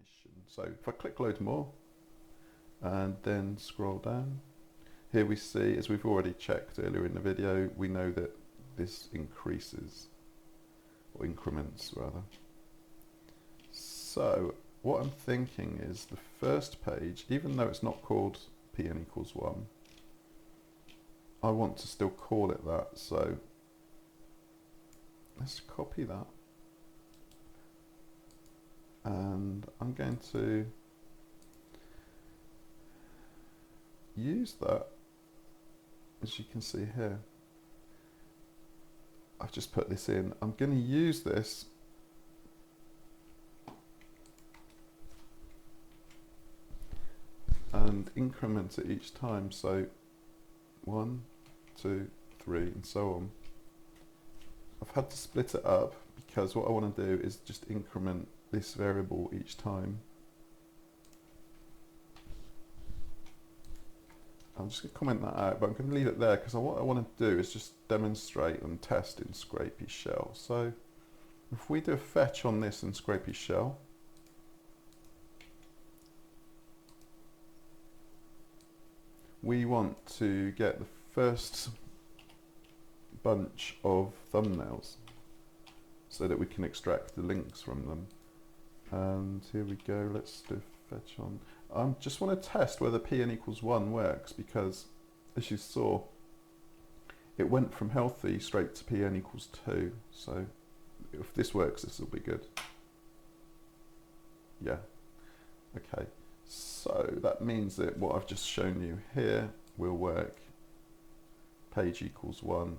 information. So if I click load more and then scroll down, here we see, as we've already checked earlier in the video, we know that this increases, or increments rather. So what I'm thinking is the first page, even though it's not called pn equals 1, I want to still call it that. So let's copy that. And I'm going to use that, as you can see here. I've just put this in. I'm going to use this and increment it each time. So 1, 2, 3, and so on. I've had to split it up because what I want to do is just increment this variable each time. I'm just going to comment that out, but I'm going to leave it there because what I want to do is just demonstrate and test in Scrapy shell. So if we do a fetch on this in Scrapy shell, we want to get the first bunch of thumbnails so that we can extract the links from them. And here we go, let's do fetch on. I just want to test whether pn equals 1 works, because as you saw, it went from healthy straight to pn equals 2. So if this works, this will be good. Yeah, okay. So that means that what I've just shown you here will work. Page equals 1,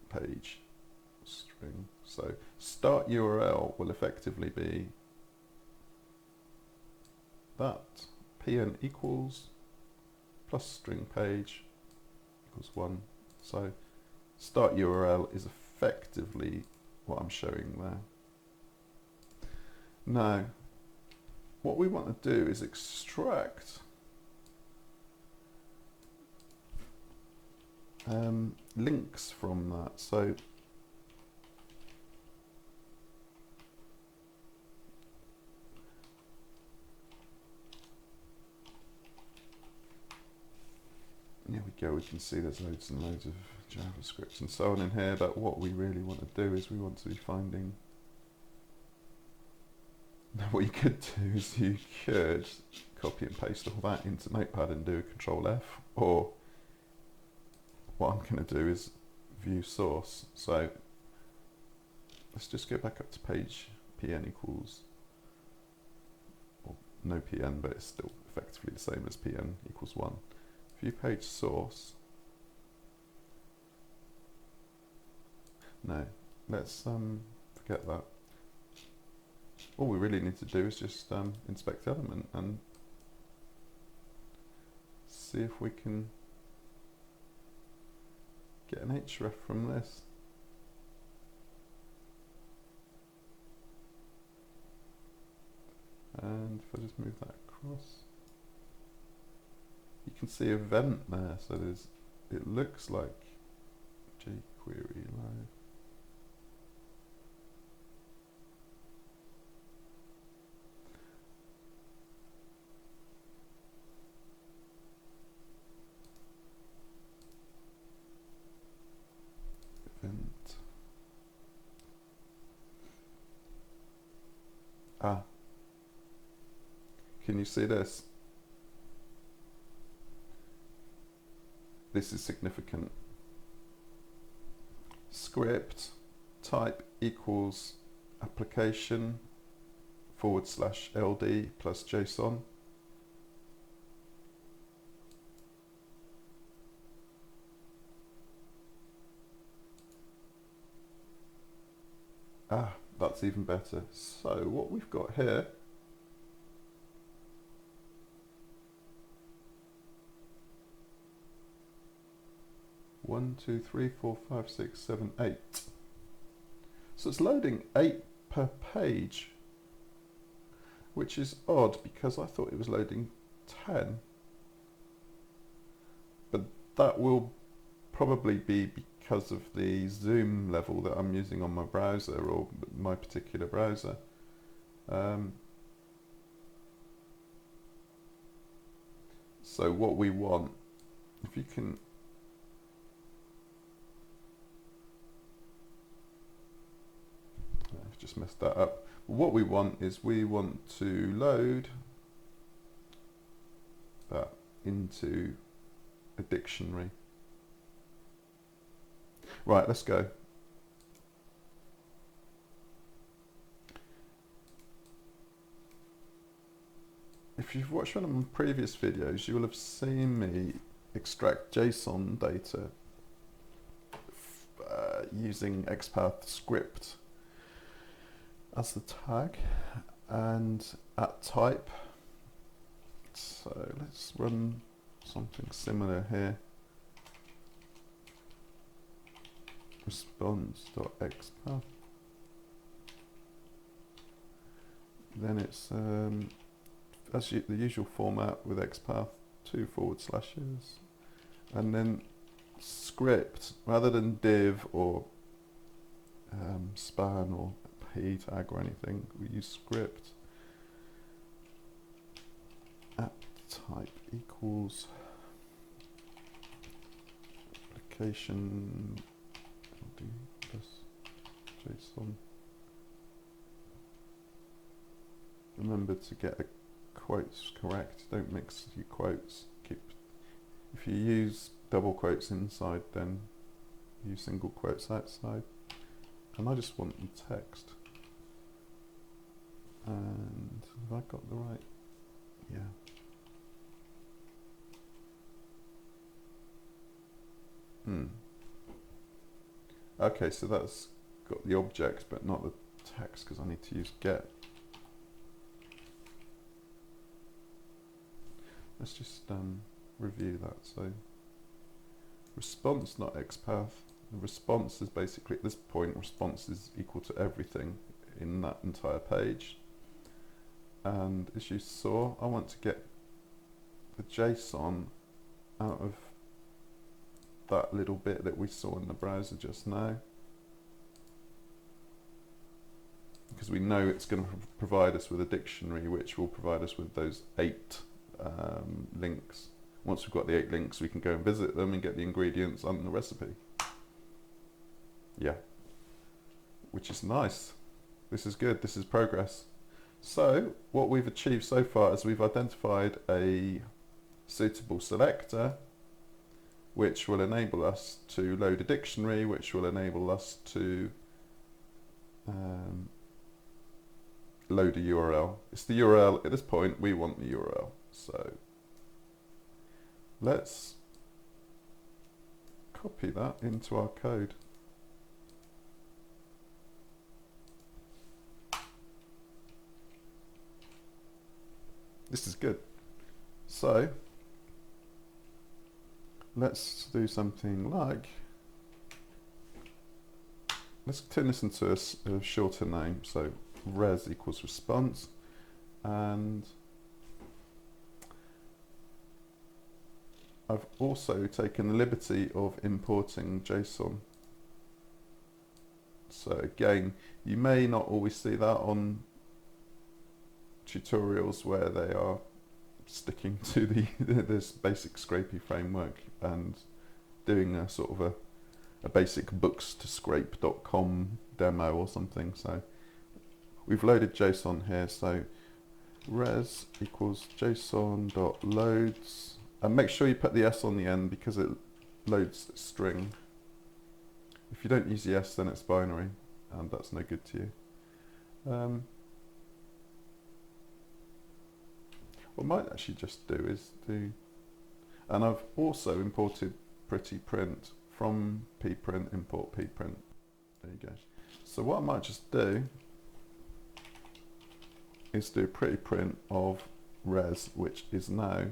page string. So start URL will effectively be that pn equals plus string page equals 1. So start URL is effectively what I'm showing there. Now, what we want to do is extract links from that. So here we go, we can see there's loads and loads of JavaScript and so on in here, but what we really want to do is we want to be finding. Now what you could do is you could copy and paste all that into Notepad and do a Control F, or what I'm going to do is view source. So let's just go back up to page pn equals, or no pn, but it's still effectively the same as pn equals 1. View page source. No, let's forget that. All we really need to do is just inspect element and see if we can get an href from this. And if I just move that across, you can see event there, so there's, it looks like jQuery live. Event. Ah, can you see this? This is significant. Script type equals application /LD plus JSON. Ah, that's even better. So what we've got here one, two, three, four, five, six, seven, 8. So it's loading 8 per page, which is odd because I thought it was loading 10. But that will probably be because of the zoom level that I'm using on my browser, or my particular browser. So what we want, if you can, I've just messed that up. What we want is we want to load that into a dictionary. Right, let's go. If you've watched one of my previous videos, you will have seen me extract JSON data using XPath script as the tag and at type. So let's run something similar here. Response.xpath. Then it's as the usual format with XPath, 2 forward slashes, and then script rather than div or span or p tag or anything. We use script at type equals application plus JSON. Remember to get the quotes correct. Don't mix your quotes. If you use double quotes inside, then use single quotes outside. And I just want the text. And have I got the right? Yeah. Okay, so that's got the object but not the text because I need to use get. Let's just review that. So response, not XPath. The response is basically, at this point, response is equal to everything in that entire page. And as you saw, I want to get the JSON out of that little bit that we saw in the browser just now, because we know it's going to provide us with a dictionary which will provide us with those 8 links. Once we've got the 8 links, we can go and visit them and get the ingredients on the recipe. Yeah, which is nice. This is good. This is progress. So what we've achieved so far is we've identified a suitable selector which will enable us to load a dictionary, which will enable us to load a URL. It's the URL. At this point, we want the URL. So let's copy that into our code. This is good. So let's do something like, let's turn this into a shorter name. So res equals response, and I've also taken the liberty of importing JSON. So again, you may not always see that on tutorials where they are sticking to this basic Scrapy framework and doing a sort of a basic books-to-scrape.com demo or something. So we've loaded JSON here. So res equals json.loads, and make sure you put the s on the end because it loads a string. If you don't use the s, then it's binary, and that's no good to you. What I might actually just do is and I've also imported pprint from pprint, import pprint. There you go. So what I might just do is do a pprint of res, which is now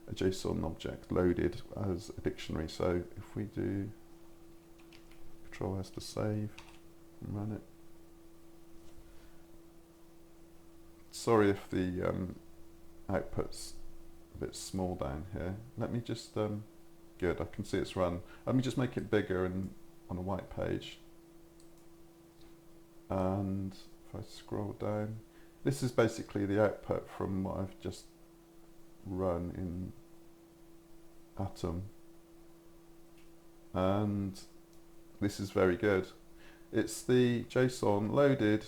a JSON object loaded as a dictionary. So if we do Control S to save and run it. Sorry if the output's a bit small down here. Let me just, good, I can see it's run. Let me just make it bigger and on a white page. And if I scroll down, this is basically the output from what I've just run in atom, and this is very good. It's the JSON loaded,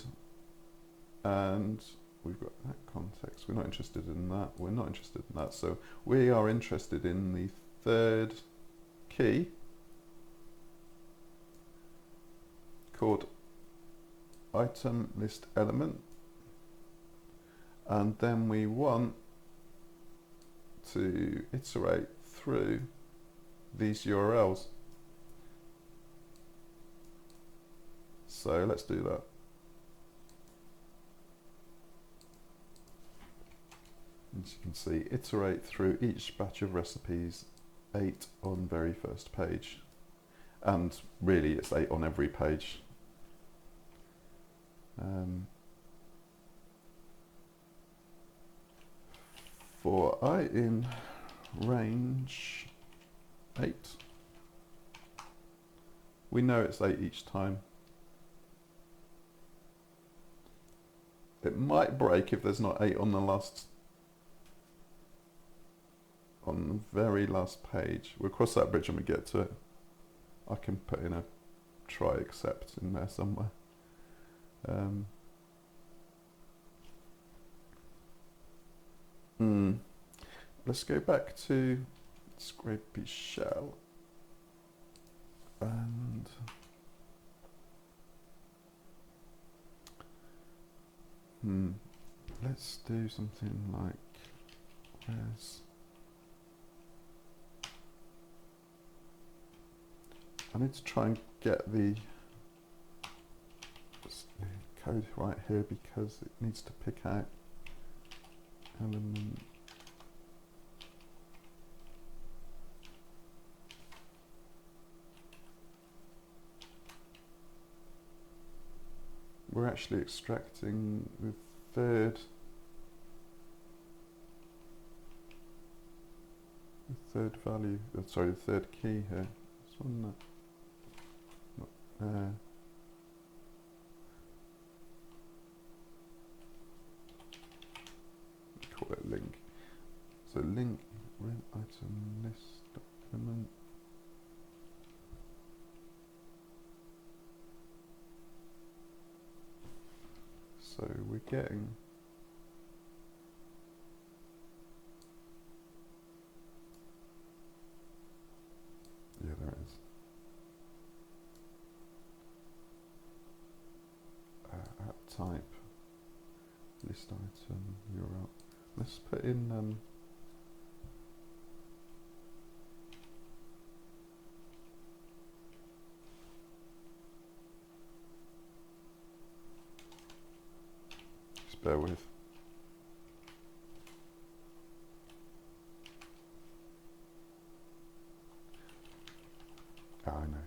and we've got that context. We're not interested in that. We're not interested in that. So we are interested in the third key called item list element, and then we want to iterate through these URLs. So let's do that. As you can see, iterate through each batch of recipes, 8 on very first page, and really it's 8 on every page. For I in range 8, we know it's 8 each time. It might break if there's not 8 on the very last page. We'll cross that bridge when we get to it. I can put in a try except in there somewhere. Let's go back to Scrapy shell and let's do something like res. I need to try and get the code right here because it needs to pick out element. We're actually extracting the third value, sorry, the third key here. This one, not there. Call it link. So link rent item list document. So we're getting there it is. At type list item URL. Let's put in just bear with. I know.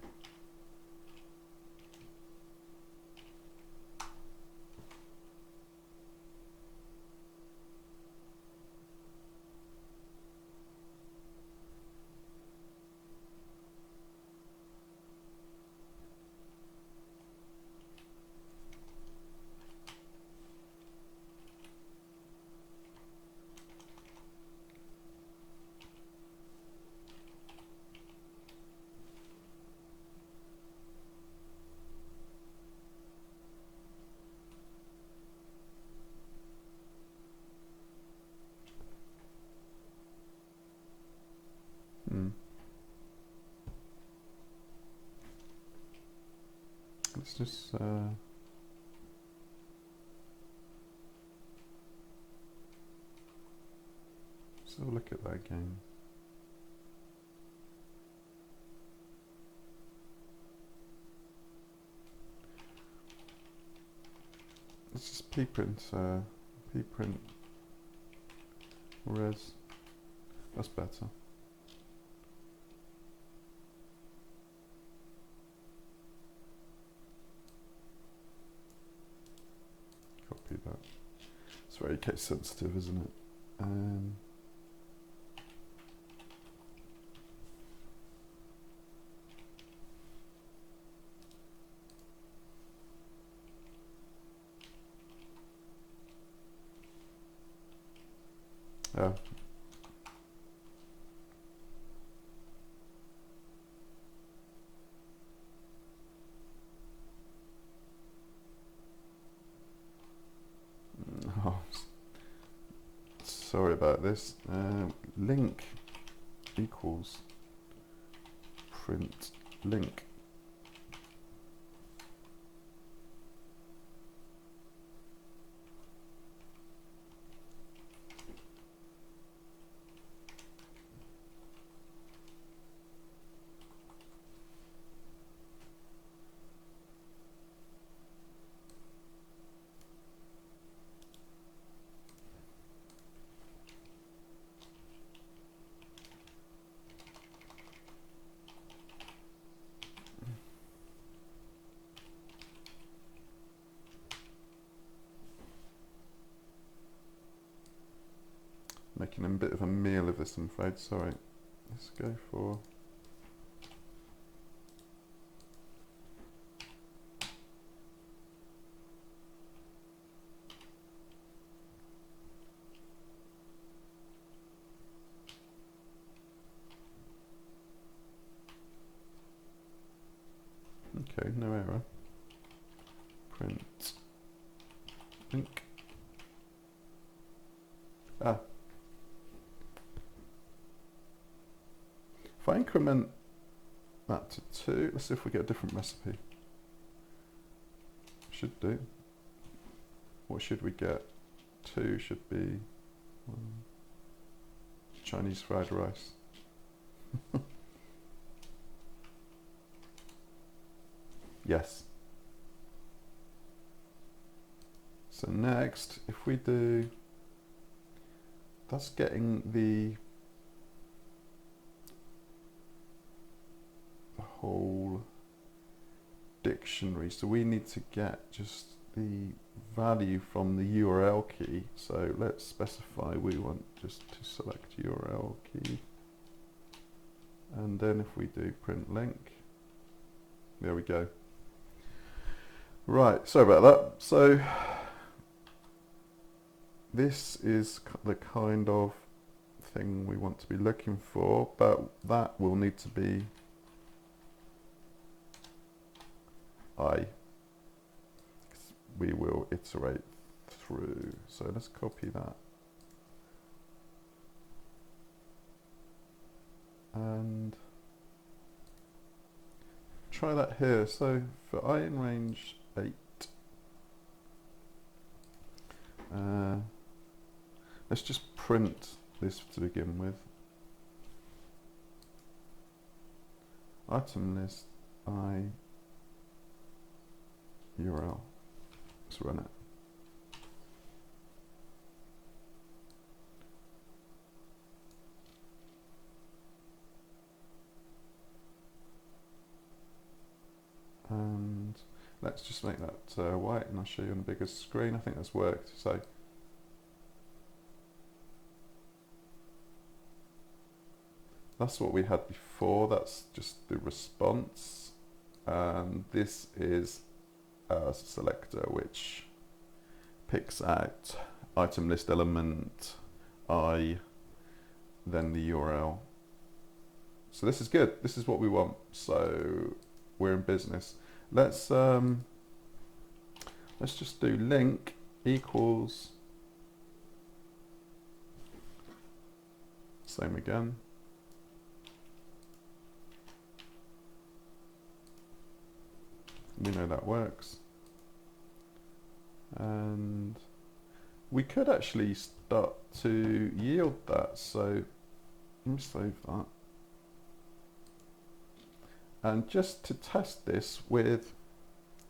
Let's just let's have a look at that again. Let's just pprint res. That's better. Copy that. It's very case sensitive, isn't it? Oh, sorry about this. Link equals print link. Making a bit of a meal of this, I'm afraid. Sorry. Let's go for okay, no error. Print link. Ah. If I increment that to 2, let's see if we get a different recipe. Should do. What should we get? 2 should be Chinese fried rice. Yes. So next, if we do, that's getting the whole dictionary. So we need to get just the value from the URL key. So let's specify we want just to select URL key. And then if we do print link, there we go. Right, sorry about that. So this is the kind of thing we want to be looking for, but that will need to be we will iterate through. So let's copy that. And try that here. So for I in range 8, let's just print this to begin with. Item list I URL. Let's run it. And let's just make that white, and I'll show you on a bigger screen. I think that's worked. So that's what we had before. That's just the response. And this is a selector which picks out item list element I, then the URL. So this is good. This is what we want. So we're in business. Let's just do link equals, same again. We know that works. And we could actually start to yield that. So let me save that. And just to test this with,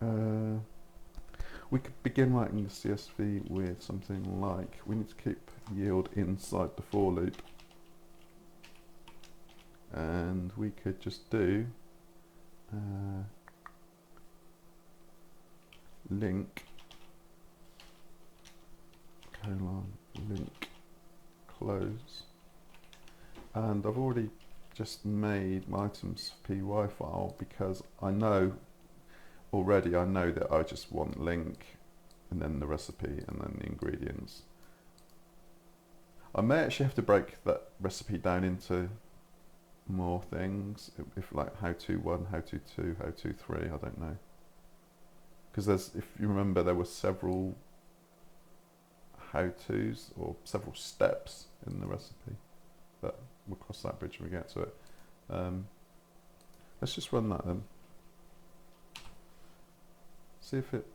we could begin writing the CSV with something like, we need to keep yield inside the for loop. And we could just do link colon link close. And I've already just made my items.py file because I know already, I know that I just want link and then the recipe and then the ingredients. I may actually have to break that recipe down into more things, if like how to 1, how to 2, how to 3, I don't know. Because there's, if you remember, there were several how-tos or several steps in the recipe, but we'll cross that bridge when we get to it. Let's just run that then. See if it,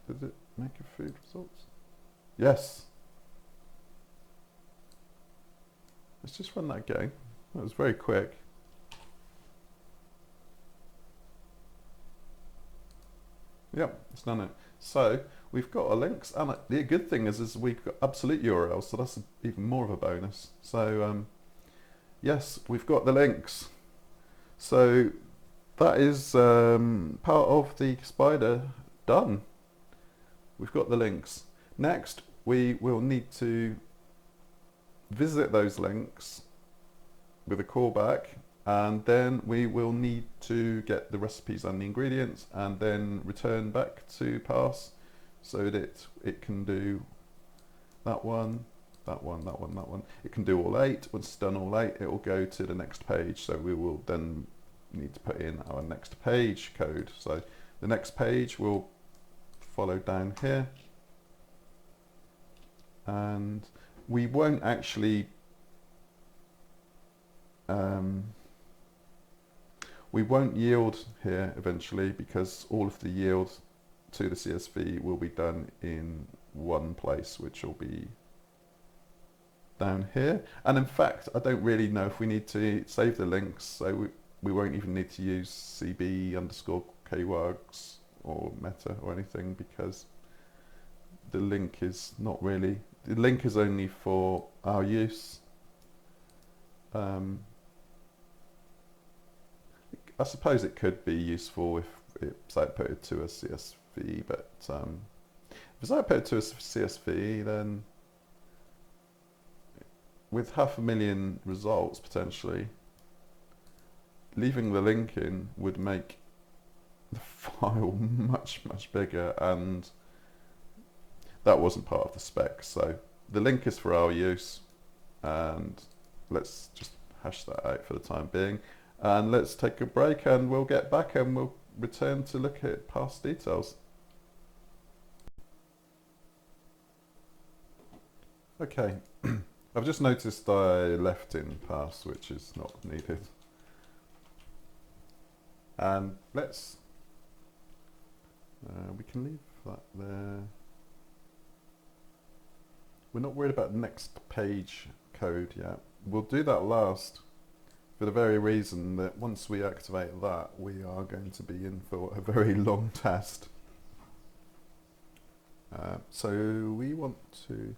did it make a food results? Yes. Let's just run that again. That was very quick. Yep, it's done it. So we've got our links, and the good thing is we've got absolute URLs, so that's even more of a bonus. So yes, we've got the links. So that is part of the spider done. We've got the links. Next, we will need to visit those links with a callback, and then we will need to get the recipes and the ingredients and then return back to parse so that it can do that one, that one, that one, that one. It can do all 8. Once it's done all 8, it will go to the next page. So we will then need to put in our next page code. So the next page will follow down here, and we won't actually we won't yield here eventually, because all of the yield to the CSV will be done in one place, which will be down here. And in fact, I don't really know if we need to save the links, so we won't even need to use cb_keywords or meta or anything, because the link is not really, the link is only for our use. I suppose it could be useful if it's outputted to a CSV, but if it's outputted to a CSV, then with 500,000 results potentially, leaving the link in would make the file much bigger, and that wasn't part of the spec. So the link is for our use, and let's just hash that out for the time being, and let's take a break, and we'll get back and we'll return to look at parse details. Okay, I've just noticed I left in parse, which is not needed. And let's, we can leave that there. We're not worried about next page code yet. We'll do that last, for the very reason that once we activate that, we are going to be in for a very long test. So we want to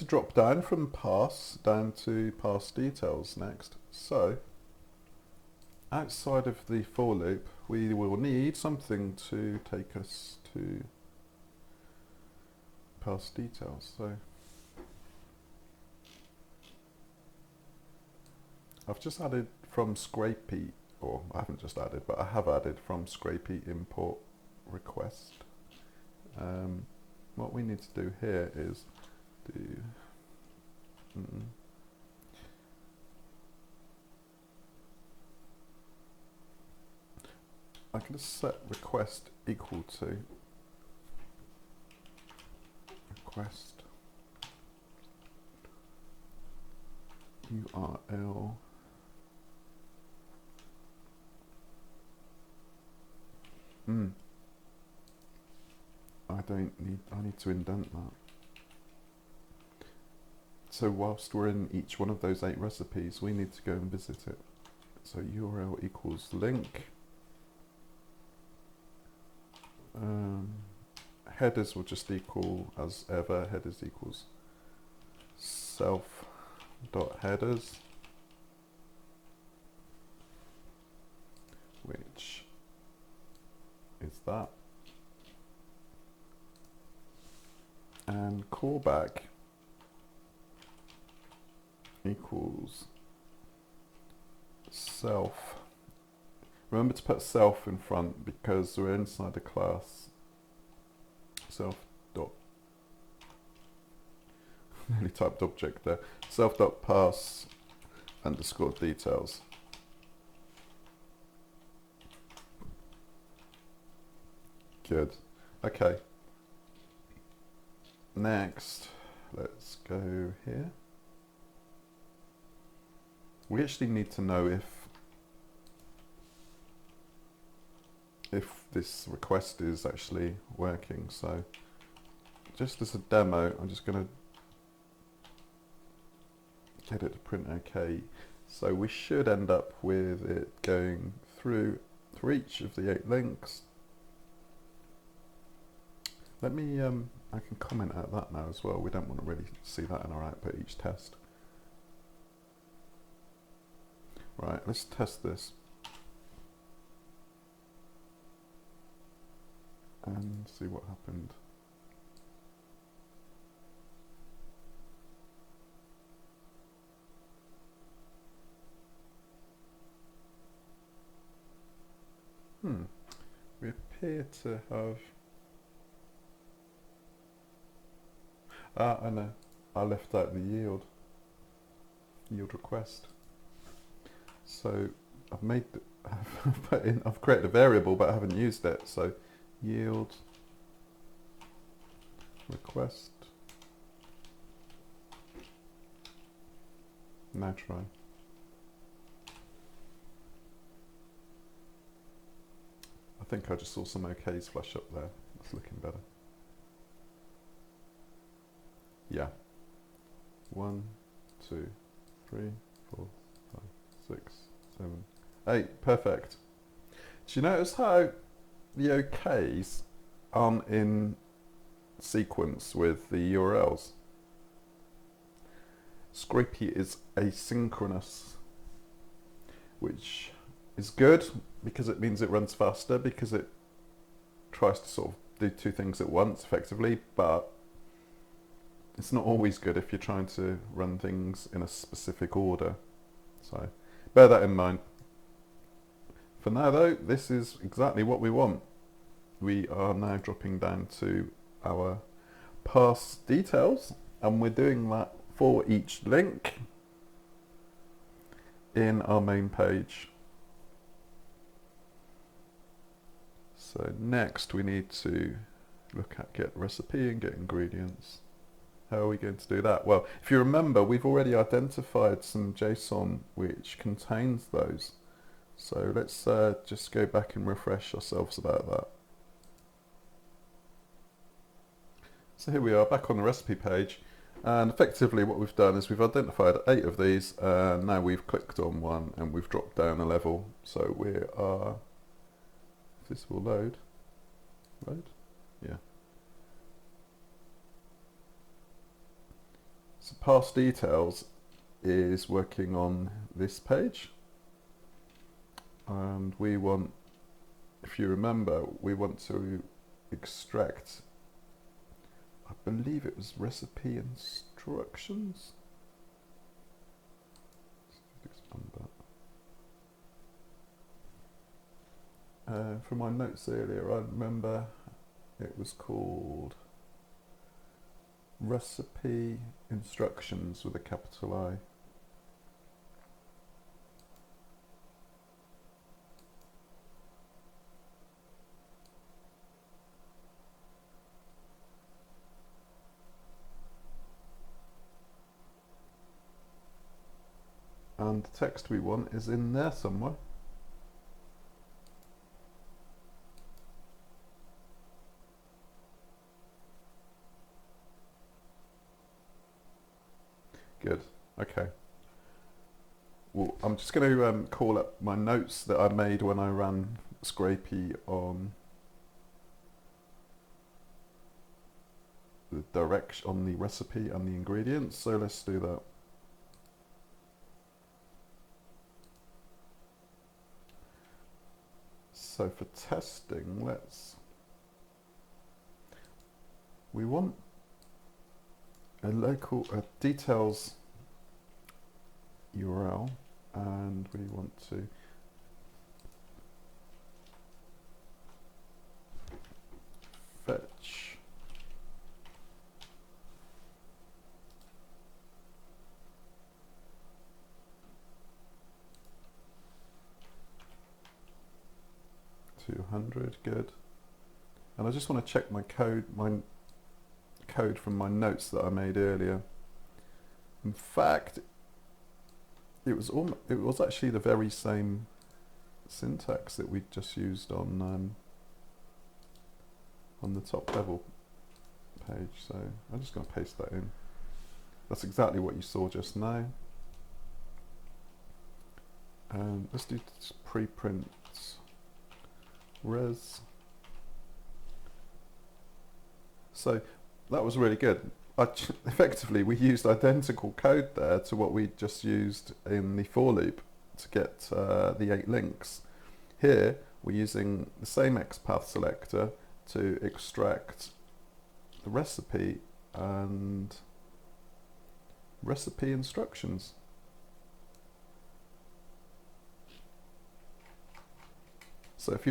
drop down from parse down to parse details next. So outside of the for loop, we will need something to take us to parse details. So I've just added from Scrapy, or I haven't just added, but I have added from Scrapy import request. What we need to do here is do I can set request equal to request URL I need to indent that. So whilst we're in each one of those 8 recipes, we need to go and visit it. So URL equals link. Headers will just equal as ever, headers equals self.headers, which is that. And callback equals self. Remember to put self in front because we're inside a class. Self dot, nearly typed object there. Self dot parse underscore details. Good. Okay. Next, let's go here. We actually need to know if this request is actually working. So just as a demo, I'm just going to get it to print OK. So we should end up with it going through for each of the 8 links. Let me, I can comment at that now as well. We don't want to really see that in our output each test. Right, let's test this. And see what happened. We appear to have... I know. I left out the yield request. So I've made, I've created a variable, but I haven't used it. So yield request. Now try. I think I just saw some OKs flash up there. It's looking better. Yeah. 1, 2, 3, 4, 5, 6, 7, 8. Perfect. Do you notice how the OKs aren't in sequence with the URLs? Scrapy is asynchronous, which is good because it means it runs faster, because it tries to sort of do 2 things at once effectively, but it's not always good if you're trying to run things in a specific order. So bear that in mind. For now though, this is exactly what we want. We are now dropping down to our parse details, and we're doing that for each link in our main page. So next we need to look at get recipe and get ingredients. How are we going to do that? Well, if you remember, we've already identified some JSON which contains those. So let's just go back and refresh ourselves about that. So here we are back on the recipe page, and effectively what we've done is we've identified 8 of these, and now we've clicked on one and we've dropped down a level. So we are, if this will load, yeah. So parse details is working on this page, and we want, if you remember, we want to extract, I believe it was recipe instructions. Let's expand that. From my notes earlier, I remember it was called recipe instructions with a capital I. And the text we want is in there somewhere. Good. Okay. Well, I'm just going to call up my notes that I made when I ran Scrapy on the direction, on the recipe and the ingredients. So let's do that. So for testing, we want a local details URL, and we want to fetch $200, good. And I just want to check my code from my notes that I made earlier. In fact, it was actually the very same syntax that we just used on the top level page. So I'm just going to paste that in. That's exactly what you saw just now. Let's do preprint res. So that was really good. Effectively, we used identical code there to what we just used in the for loop to get the 8 links. Here, we're using the same XPath selector to extract the recipe and recipe instructions. So if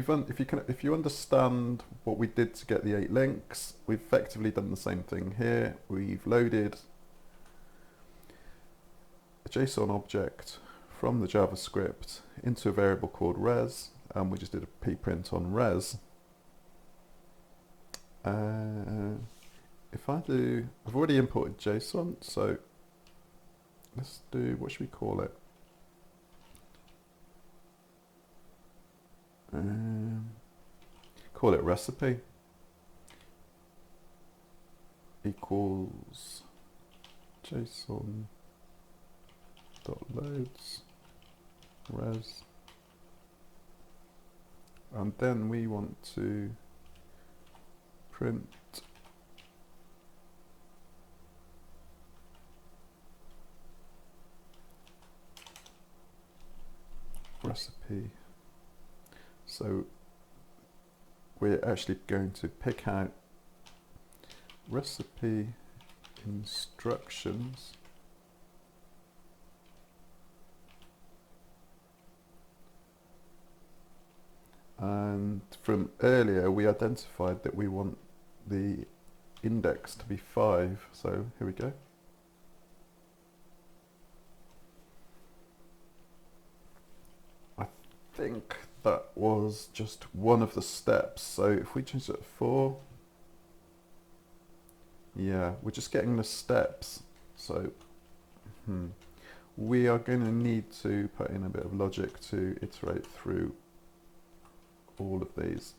you understand what we did to get the 8 links, we've effectively done the same thing here. We've loaded a JSON object from the JavaScript into a variable called res, and we just did a pprint on res. I've already imported JSON, so let's do, what should we call it? Call it recipe equals json.loads res, and then we want to print recipe. So we're actually going to pick out recipe instructions and from earlier we identified that we want the index to be 5, so here we go. I think that was just one of the steps, so if we change it to 4, yeah, we're just getting the steps, so we are going to need to put in a bit of logic to iterate through all of these.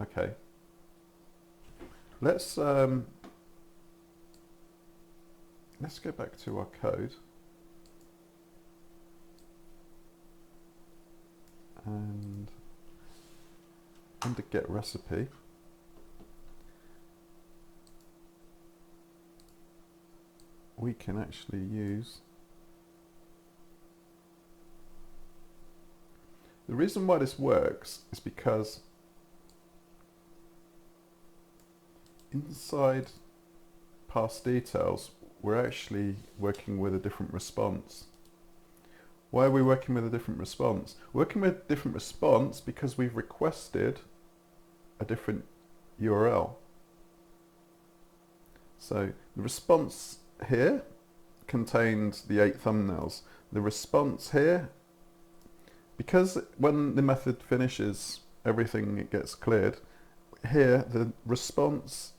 Okay, let's go back to our code and under get recipe we can actually use, the reason why this works is because inside parse details we're actually working with a different response. Why are we working with a different response? We're working with a different response because we've requested a different URL. So the response here contained the 8 thumbnails. The response here, because when the method finishes everything it gets cleared, here the response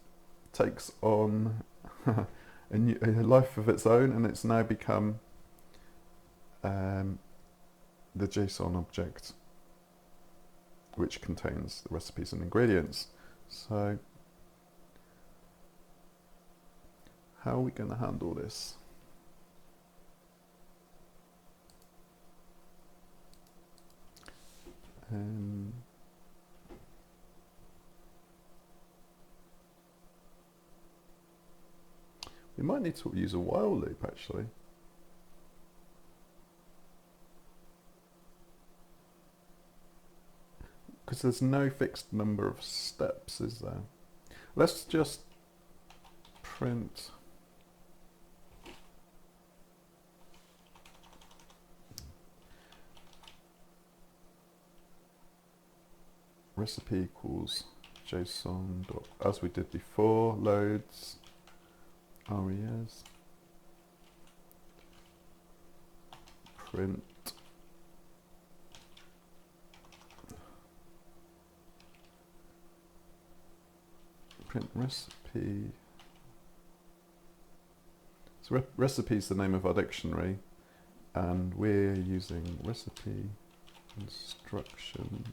takes on a life of its own, and it's now become the JSON object which contains the recipes and ingredients. So how are we going to handle this? We might need to use a while loop actually. Because there's no fixed number of steps, is there? Let's just print recipe equals json dot, as we did before, loads res print print recipe. So recipe is the name of our dictionary, and we're using recipe instructions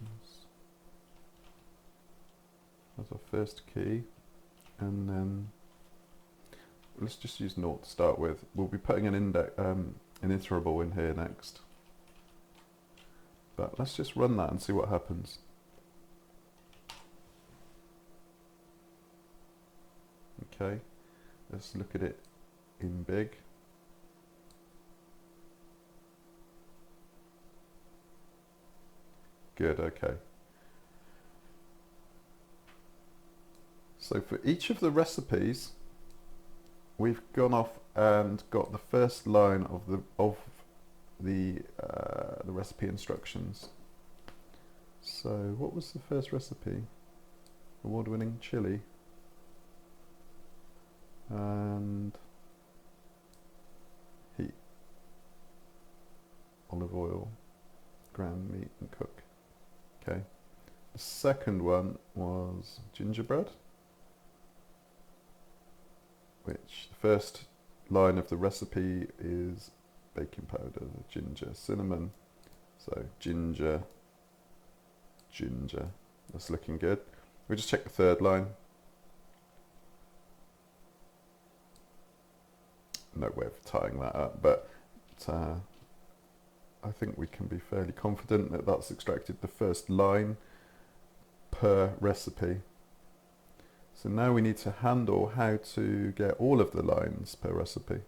as our first key, and then let's just use 0 to start with. We'll be putting an iterable in here next, but let's just run that and see what happens. Okay, let's look at it in big. Good, okay. So for each of the recipes, we've gone off and got the first line of the recipe instructions. So what was the first recipe? Award-winning chili and heat, olive oil, ground meat and cook. Okay. The second one was gingerbread, which the first line of the recipe is baking powder, ginger, cinnamon. So ginger, ginger. That's looking good. We just check the third line. No way of tying that up, but I think we can be fairly confident that that's extracted the first line per recipe. So now we need to handle how to get all of the lines per recipe.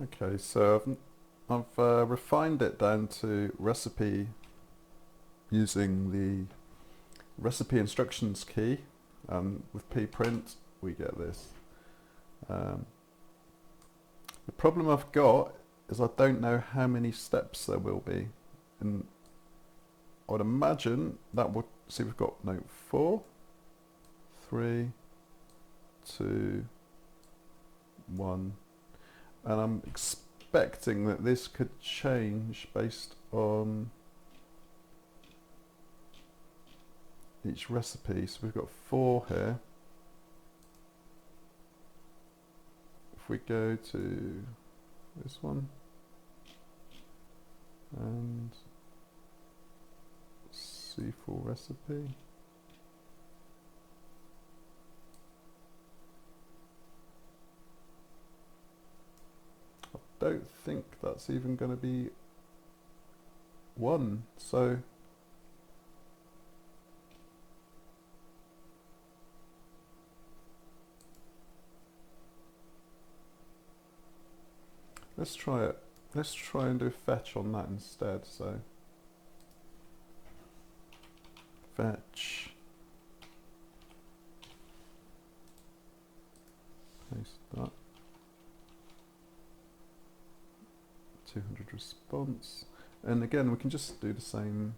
Okay, so I've refined it down to recipe using the recipe instructions key. With pprint, we get this. The problem I've got is I don't know how many steps there will be, and I would imagine that would see we've got 4, 3, 2, 1, and I'm expecting that this could change based on each recipe. So we've got 4 here. If we go to this one and see full recipe, I don't think that's even going to be 1. So let's try it. Let's try and do fetch on that instead. So fetch, paste that, 200 response, and again we can just do the same.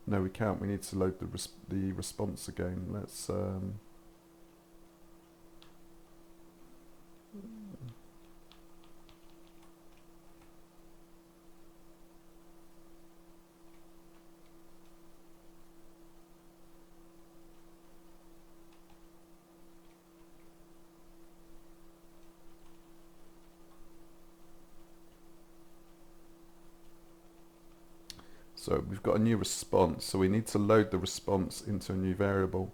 No, we can't. We need to load the response again. Let's so we've got a new response, so we need to load the response into a new variable.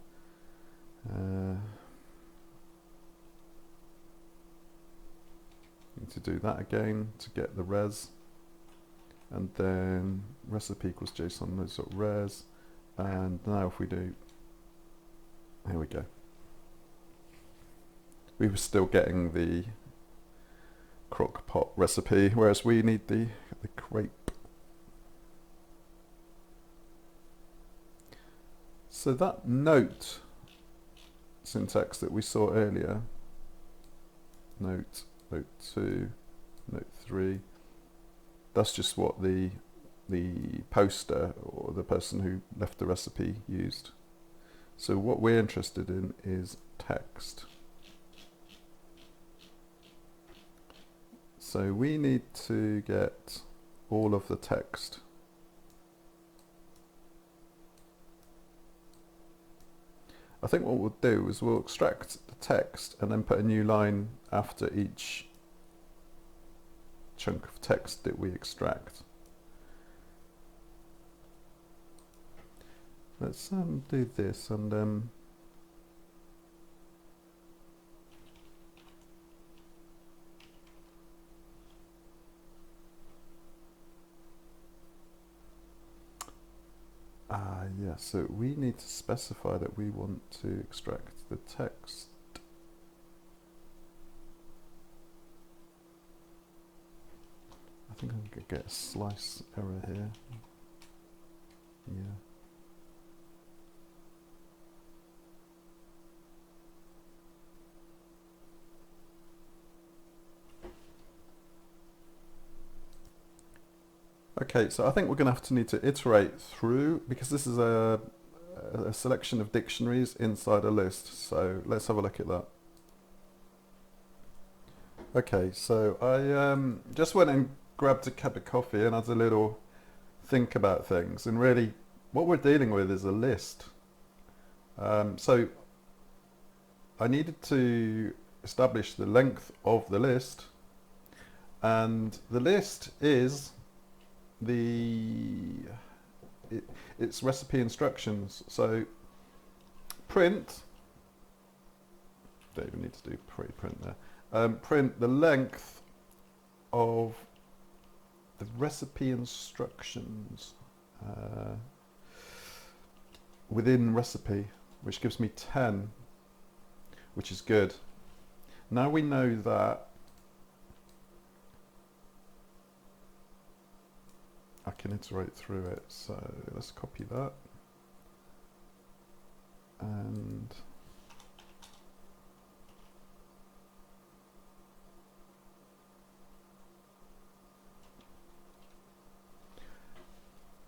Need to do that again to get the res, and then recipe equals json.loads.res, and now if we do, here we go. We were still getting the crock pot recipe, whereas we need the crepe. So that note syntax that we saw earlier, note 2, note 3, that's just what the poster or the person who left the recipe used. So what we're interested in is text. So we need to get all of the text. I think what we'll do is we'll extract the text and then put a new line after each chunk of text that we extract. Let's do this and yeah, so we need to specify that we want to extract the text. I think I'm going to get a slice error here. Yeah. Okay, so I think we're going to need to iterate through, because this is a selection of dictionaries inside a list. So let's have a look at that. Okay, so I just went and grabbed a cup of coffee and had a little think about things. And really, what we're dealing with is a list. So I needed to establish the length of the list. And the list is its recipe instructions. So print, don't even need to do pre-print there. Print the length of the recipe instructions within recipe, which gives me 10, which is good. Now we know that I can iterate through it, so let's copy that. And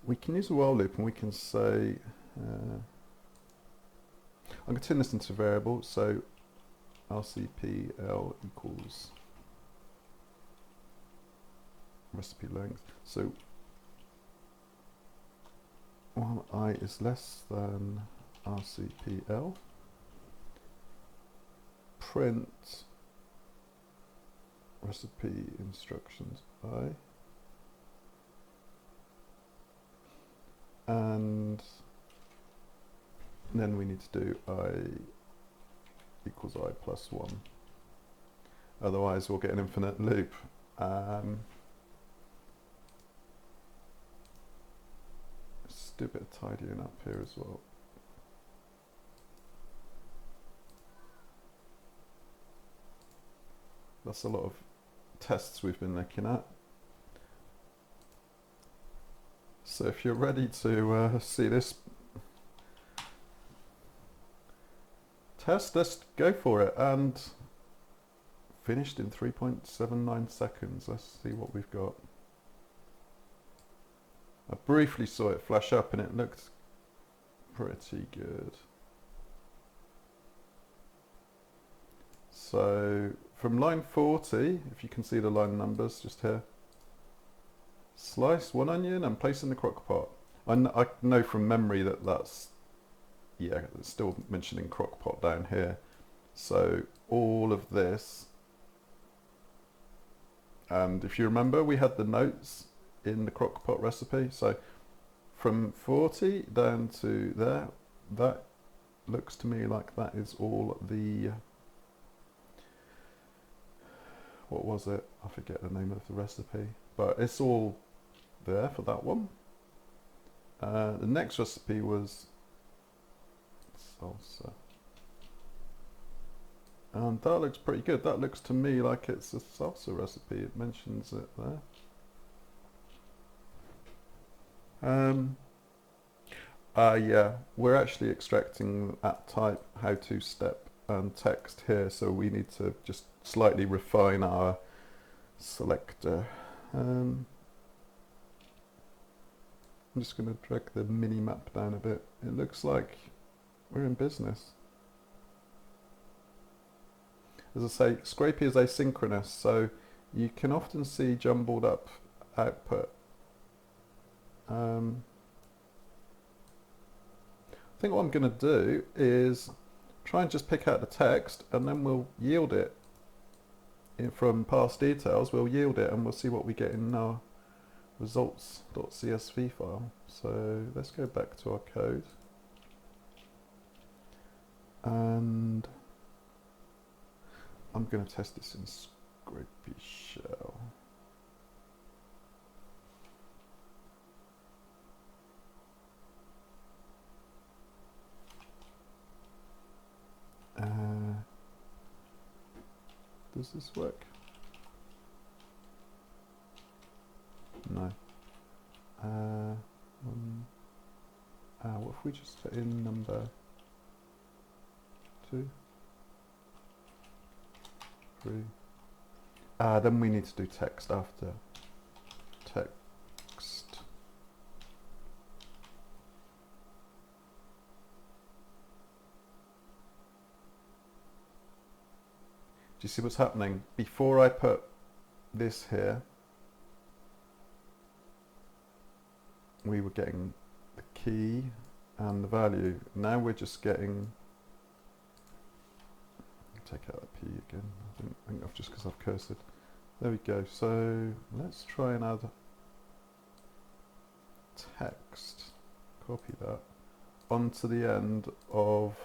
we can use a while loop and we can say, I'm going to turn this into a variable, so rcpl equals recipe length. So while I is less than rcpl, print recipe instructions I, and then we need to do I equals I plus 1. Otherwise we'll get an infinite loop. Let's do a bit of tidying up here as well. That's a lot of tests we've been looking at. So if you're ready to see this test, let's go for it. And finished in 3.79 seconds. Let's see what we've got. I briefly saw it flash up and it looked pretty good. So from line 40, if you can see the line numbers just here, slice one onion and place in the crock pot. I know from memory that that's, yeah, it's still mentioning crock pot down here. So all of this, and if you remember, we had the notes in the crock pot recipe. So from 40 down to there, that looks to me like that is all the, what was it? I forget the name of the recipe, but it's all there for that one. The next recipe was salsa. And that looks pretty good. That looks to me like it's a salsa recipe. It mentions it there. Yeah, we're actually extracting at type, how to step and text here. So we need to just slightly refine our selector. I'm just going to drag the mini map down a bit. It looks like we're in business. As I say, Scrapy is asynchronous, so you can often see jumbled up output. I think what I'm going to do is try and just pick out the text, and then we'll yield it from parse details. We'll yield it and we'll see what we get in our results.csv file. So let's go back to our code, and I'm going to test this in Scrapy shell. Does this work? No. What if we just put in number 2, 3? Then we need to do text after. Text. Do you see what's happening? Before I put this here, we were getting the key and the value. Now we're just getting, take out the P again, I think I've just because I've cursed. There we go. So let's try and add text, copy that onto the end of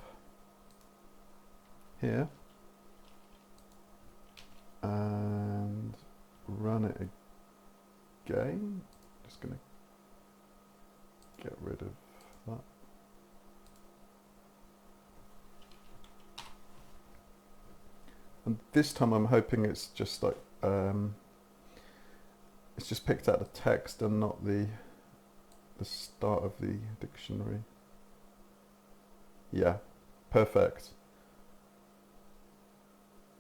here and run it again. Just going to get rid of that. And this time I'm hoping it's just like it's just picked out the text and not the start of the dictionary. Yeah, perfect.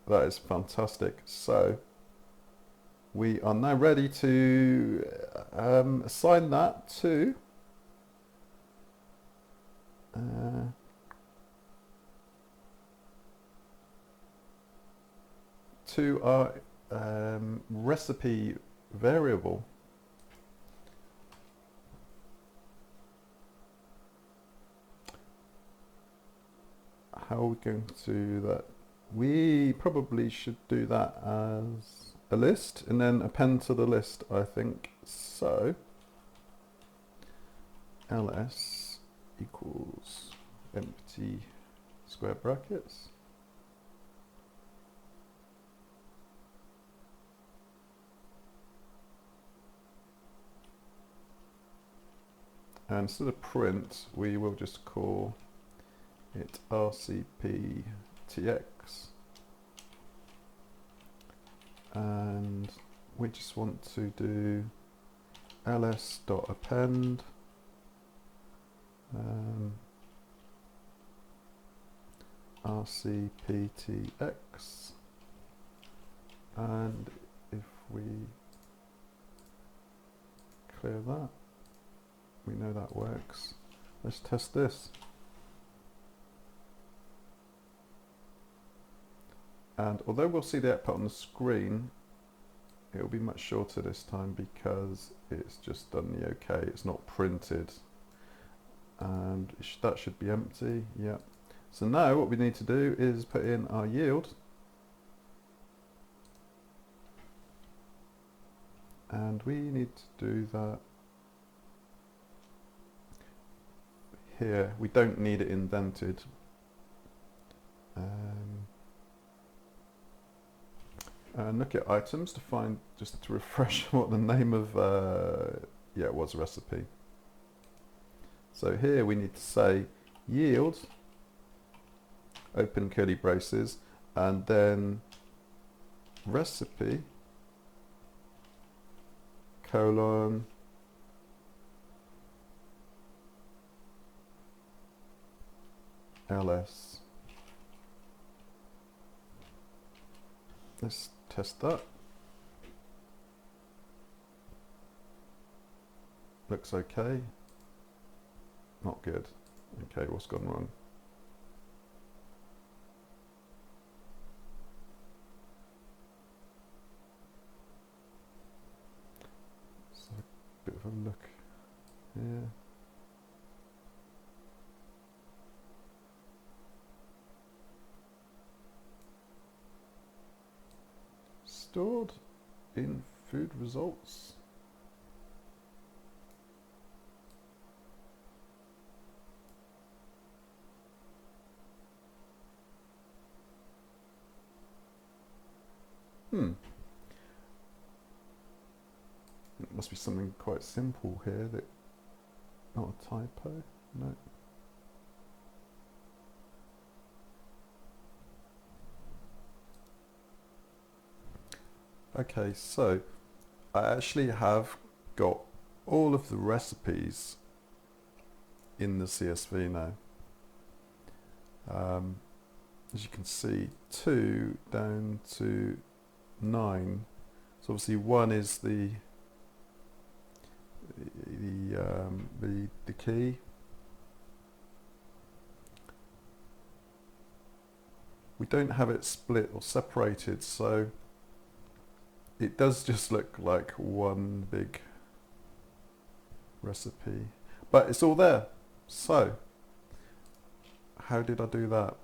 That is fantastic. So we are now ready to assign that to our recipe variable. How are we going to do that? We probably should do that as a list and then append to the list, I think. So ls equals empty square brackets. And instead of print, we will just call it rcptx. And we just want to do ls.append rcptx, and if we clear that, we know that works. Let's test this. And although we'll see the output on the screen, it will be much shorter this time because it's just done the OK. It's not printed, and that should be empty. Yeah. So now what we need to do is put in our yield, and we need to do that here. We don't need it indented. And look at items to find, just to refresh what the name of, yeah, it was recipe. So here we need to say yield, open curly braces, and then recipe, colon, ls. Let's test that. Looks okay. Not good. Okay, what's gone wrong? have a look here. Stored in food results. It must be something quite simple here, that not a typo, no. Okay, so I actually have got all of the recipes in the CSV now. As you can see, 2 down to 9. So obviously 1 is the key. We don't have it split or separated, so it does just look like one big recipe, but it's all there. So how did I do that?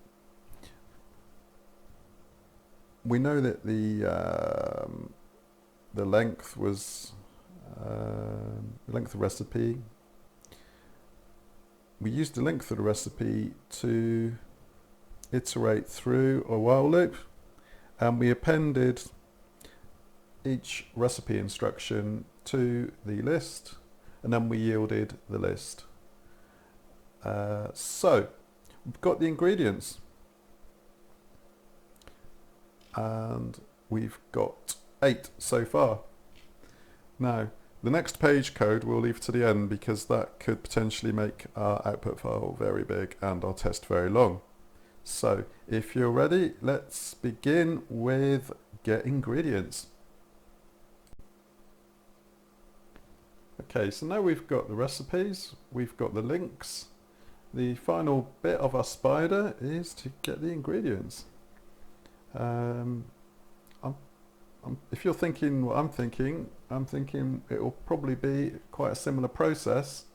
We know that the length was the length of the recipe. We used the length of the recipe to iterate through a while loop, and we appended each recipe instruction to the list, and then we yielded the list. So we've got the ingredients, and we've got 8 so far. Now the next page code we'll leave to the end, because that could potentially make our output file very big and our test very long. So if you're ready, let's begin with get ingredients. Okay, so now we've got the recipes, we've got the links. The final bit of our spider is to get the ingredients. If you're thinking what I'm thinking it will probably be quite a similar process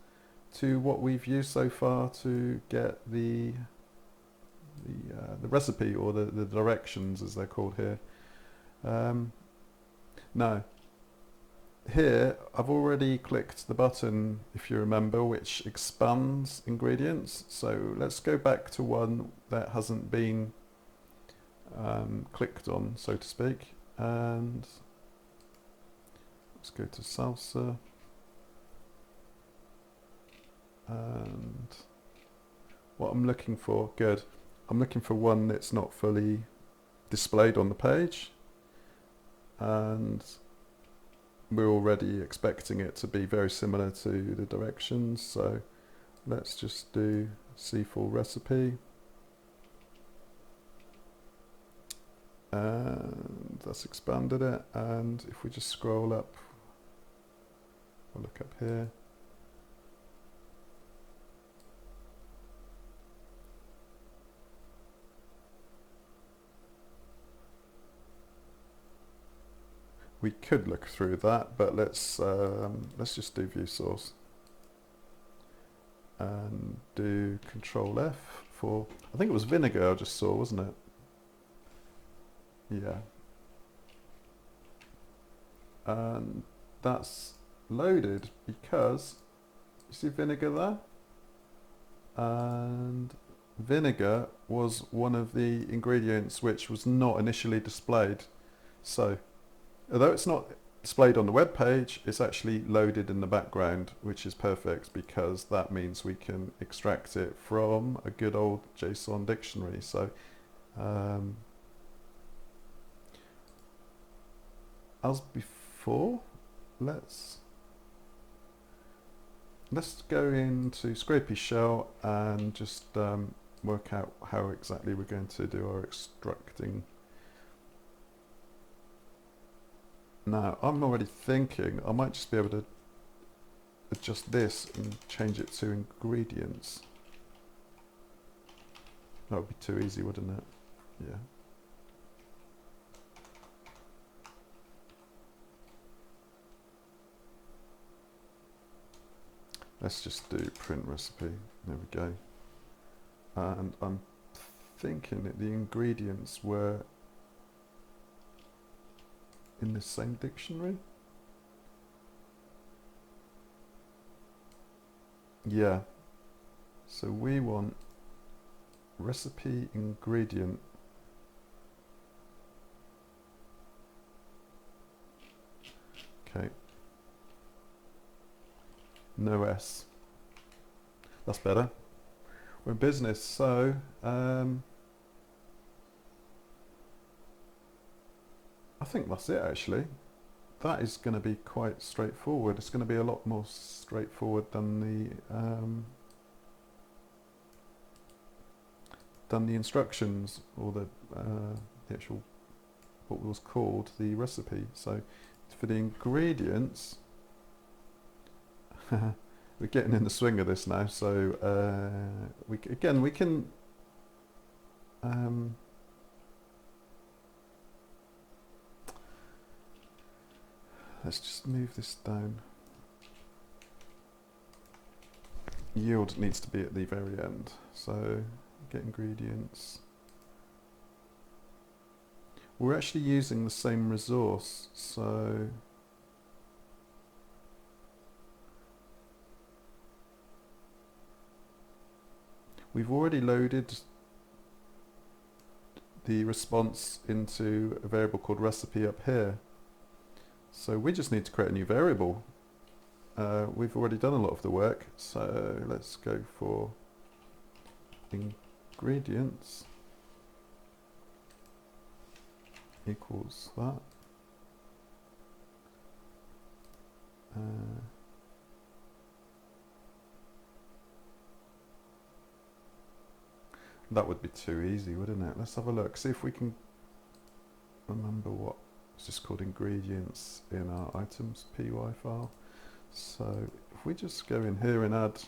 to what we've used so far to get the recipe, or the directions as they're called here. Now here I've already clicked the button, if you remember, which expands ingredients. So let's go back to one that hasn't been clicked on, so to speak, and let's go to salsa, and what I'm looking for, I'm looking for one that's not fully displayed on the page, and we're already expecting it to be very similar to the directions, so let's just do C full recipe, and that's expanded it. And if we just scroll up, we'll look up here, we could look through that, but let's just do view source and do Control F for, I think it was vinegar I just saw, wasn't it? Yeah. And that's loaded because you see vinegar there, and vinegar was one of the ingredients which was not initially displayed. So although it's not displayed on the web page, it's actually loaded in the background, which is perfect because that means we can extract it from a good old JSON dictionary. So as before, let's go into Scrapy shell and just work out how exactly we're going to do our extracting. Now, I'm already thinking I might just be able to adjust this and change it to ingredients. That would be too easy, wouldn't it? Yeah. Let's just do print recipe. There we go. And I'm thinking that the ingredients were in the same dictionary. Yeah. So we want recipe ingredient. Okay. No S. That's better. We're in business, so I think that's it actually. That is going to be quite straightforward. It's going to be a lot more straightforward than the instructions or the actual what was called the recipe. So for the ingredients, we're getting in the swing of this now. So we can let's just move this down. Yield needs to be at the very end. So get ingredients. We're actually using the same resource, so we've already loaded the response into a variable called recipe up here. So we just need to create a new variable. We've already done a lot of the work, so let's go for ingredients equals that. That would be too easy, wouldn't it? Let's have a look, see if we can remember what it's just called ingredients in our items.py file. So if we just go in here and add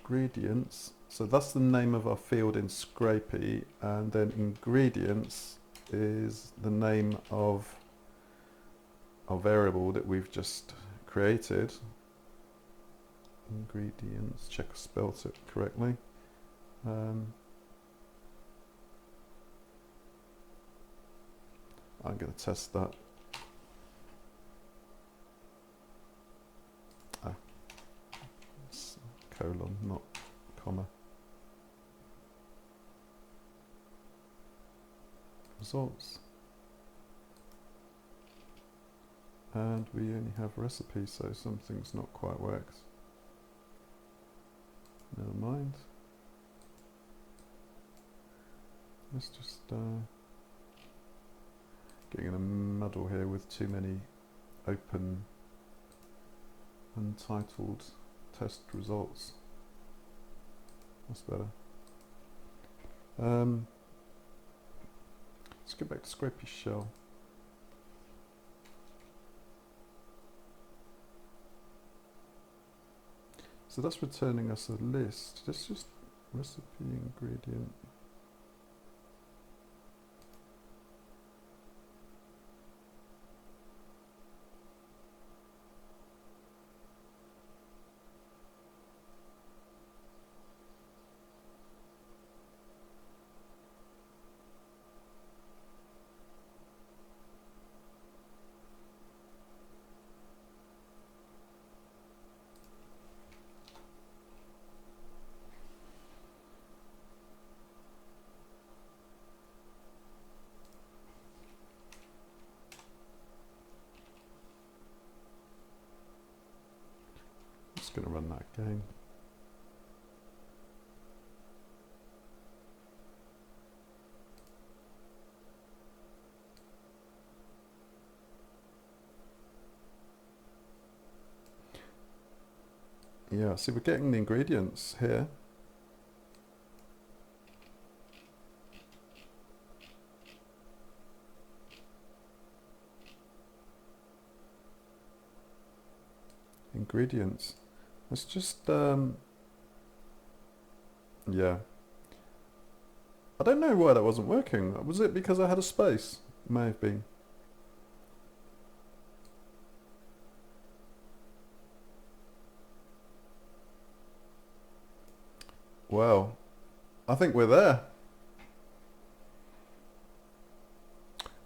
ingredients, so that's the name of our field in Scrapy, and then ingredients is the name of our variable that we've just created. Ingredients, check I spelt it correctly. I'm going to test that. It's colon, not comma. Results. And we only have recipe, so something's not quite worked. Never mind. Let's just getting in a muddle here with too many open untitled test results. That's better. Let's go back to Scrapy shell. So that's returning us a list. Let's just recipe ingredient. Just going to run that again. Yeah, see, we're getting the ingredients here. Ingredients. Let's just, yeah. I don't know why that wasn't working. Was it because I had a space? It may have been. Well, I think we're there.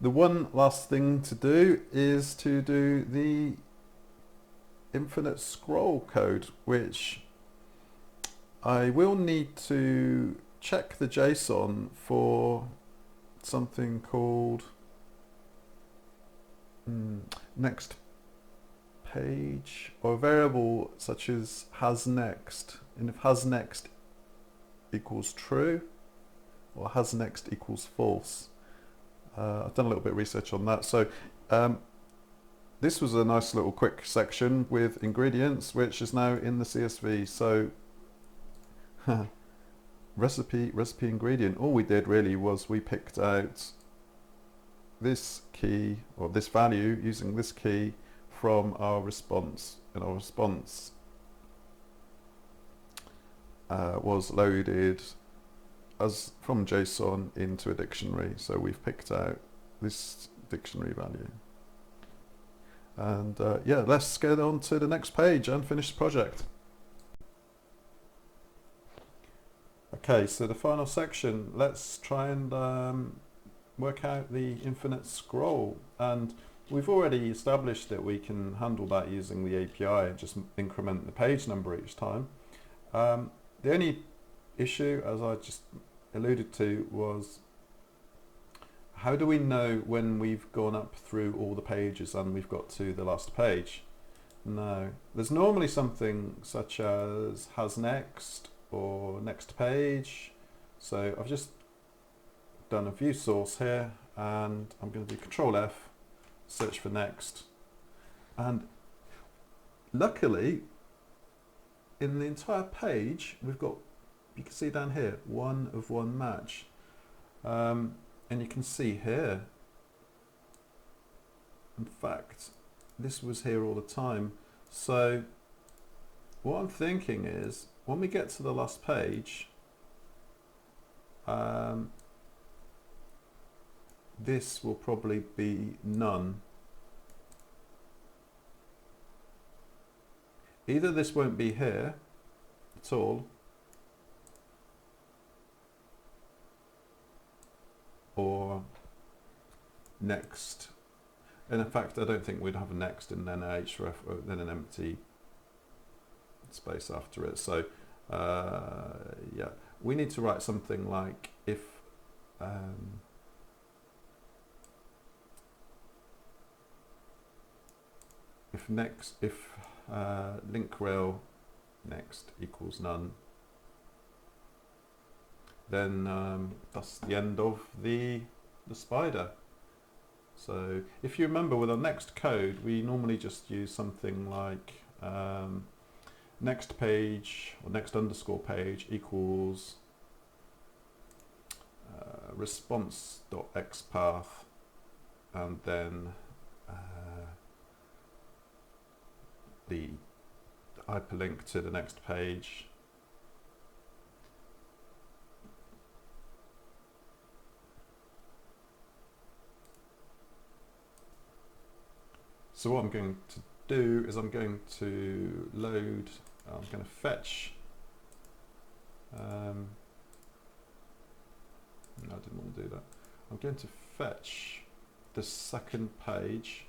The one last thing to do is to do the infinite scroll code, which I will need to check the JSON for something called next page, or a variable such as has next. And if has next equals true, or has next equals false. I've done a little bit of research on that. So this was a nice little quick section with ingredients, which is now in the CSV. So recipe ingredient. All we did really was we picked out this key, or this value, using this key from our response, and our response was loaded as from JSON into a dictionary. So we've picked out this dictionary value. And yeah, let's get on to the next page and finish the project. Okay, so the final section, let's try and work out the infinite scroll. And we've already established that we can handle that using the API and just increment the page number each time. The only issue, as I just alluded to, was how do we know when we've gone up through all the pages and we've got to the last page? No, there's normally something such as has next or next page. So I've just done a view source here, and I'm going to do Control F, search for next, and luckily in the entire page we've got, you can see down here, one of one match, and you can see here, in fact this was here all the time. So what I'm thinking is, when we get to the last page, this will probably be none. Either this won't be here at all, or next. And in fact, I don't think we'd have a next and then a href, or then an empty space after it. So yeah, we need to write something like if link rel next equals none, then that's the end of the spider. So if you remember, with our next code, we normally just use something like next page, or next underscore page equals response.xpath, and then the hyperlink to the next page. So what I'm going to do is I'm going to load, I'm going to fetch, no, I didn't want to do that. I'm going to fetch the second page,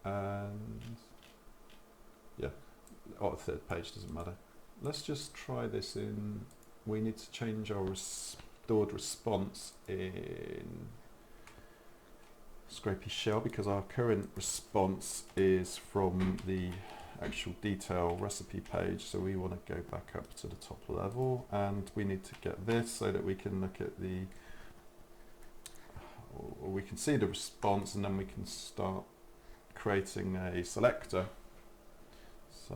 and yeah, or the third page, doesn't matter. Let's just try this in, we need to change our stored response in Scrapy shell, because our current response is from the actual detail recipe page, so we want to go back up to the top level, and we need to get this so that we can look at the, or we can see the response, and then we can start creating a selector. So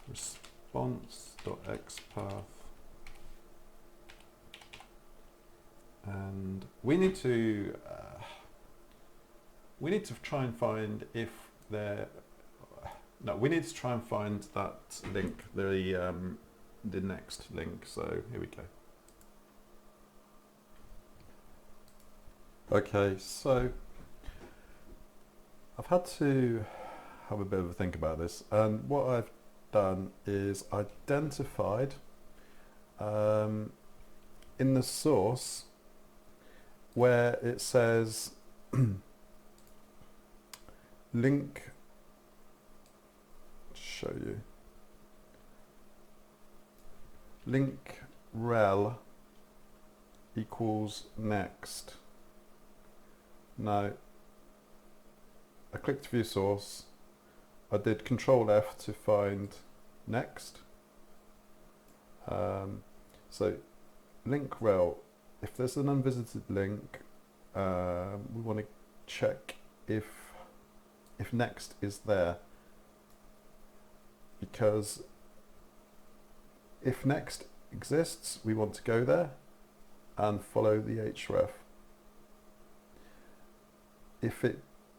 response.xpath, and we need to try and find if there, no, we need to try and find that link, the the next link. So here we go. Okay, so I've had to have a bit of a think about this, and what I've done is identified in the source where it says link, show you, link rel equals next. Now I clicked view source, I did Control F to find next. So link rel, if there's an unvisited link, we want to check if next is there, because if next exists, we want to go there and follow the href. If it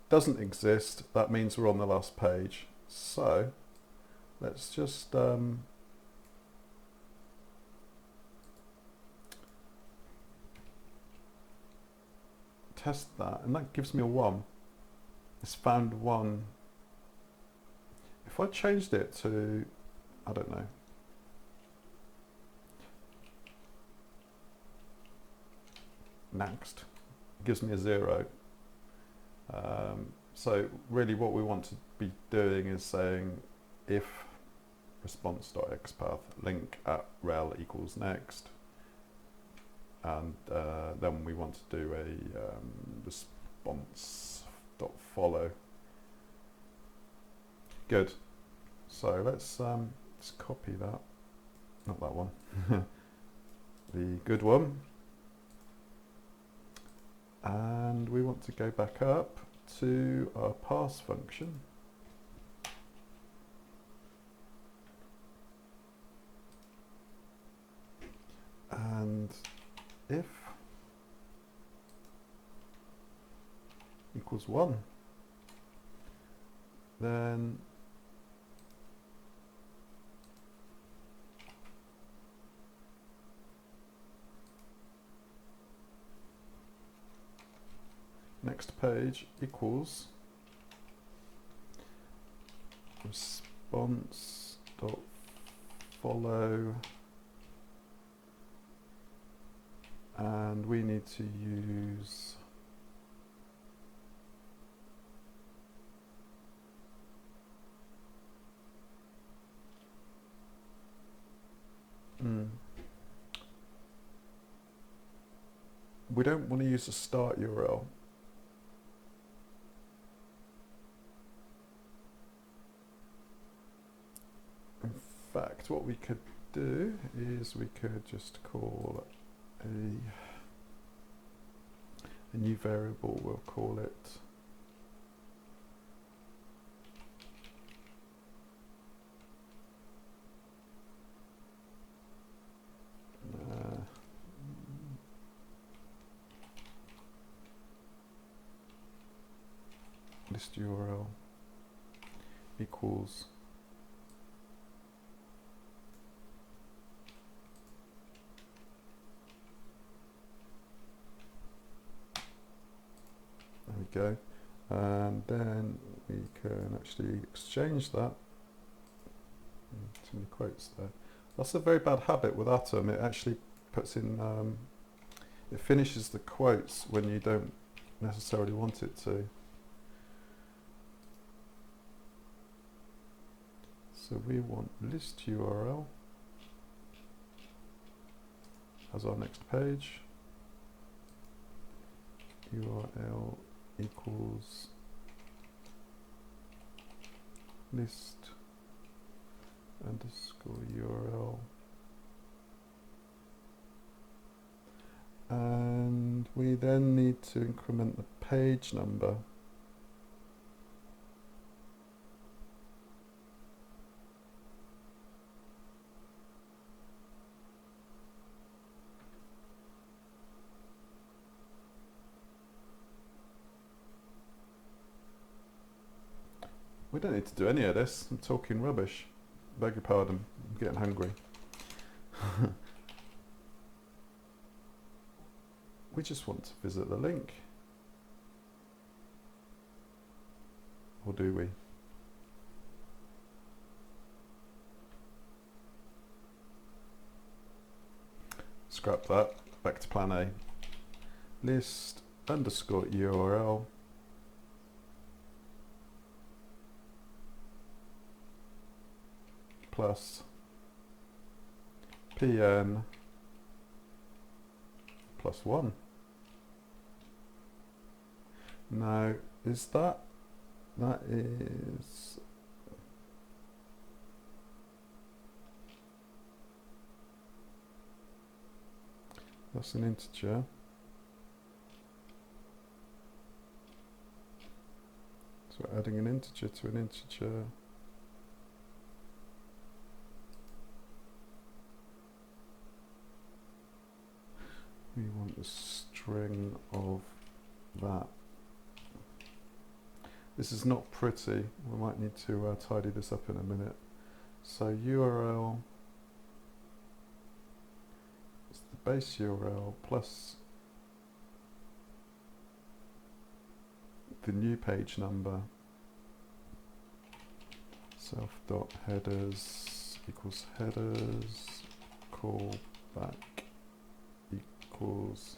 doesn't exist, that means we're on the last page. So let's just test that, and that gives me a 1. It's found 1. If I changed it to, I don't know, next, it gives me a 0. So really what we want to be doing is saying if response.xpath link at rel equals next, and then we want to do a response.follow. Good. So let's copy that, not that one, the good one, and we want to go back up to our parse function, and if equals 1, then next page equals response.follow, and we need to use we don't want to use a start URL. In fact, what we could do is we could just call a new variable, we'll call it list URL equals there we go, and then we can actually exchange that. Too many quotes there. That's a very bad habit with Atom. It actually puts in it finishes the quotes when you don't necessarily want it to. So we want list URL as our next page. URL equals list underscore URL, and we then need to increment the page number. We don't need to do any of this. I'm talking rubbish. Beg your pardon, I'm getting hungry. We just want to visit the link. Or do we? Scrap that, back to plan A. List underscore URL plus pn plus 1. Now, is that is that's an integer. So we're adding an integer to an integer. We want the string of that. This is not pretty. We might need to tidy this up in a minute. So URL is the base URL plus the new page number. Self.headers equals headers, callback equals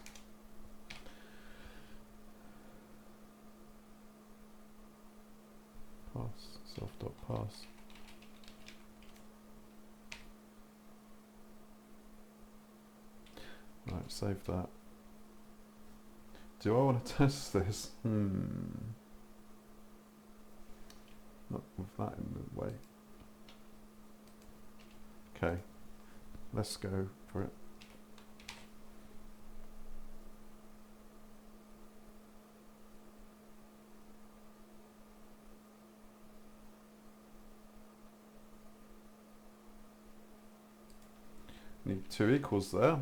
parse, self.parse. Right, save that. Do I want to test this? Not with that in the way. Okay, let's go for it. Need 2 equals there.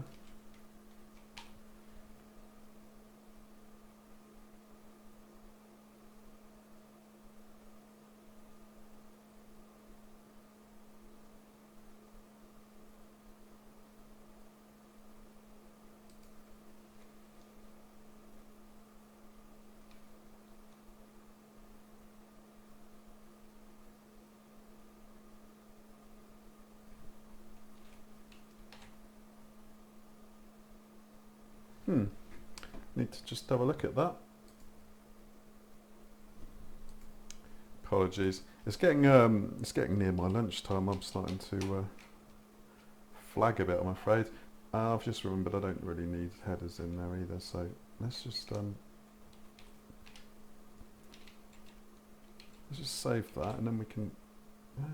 Need to just have a look at that. Apologies. It's getting near my lunchtime. I'm starting to flag a bit, I'm afraid. I've just remembered I don't really need headers in there either. So let's just save that, and then we can. Why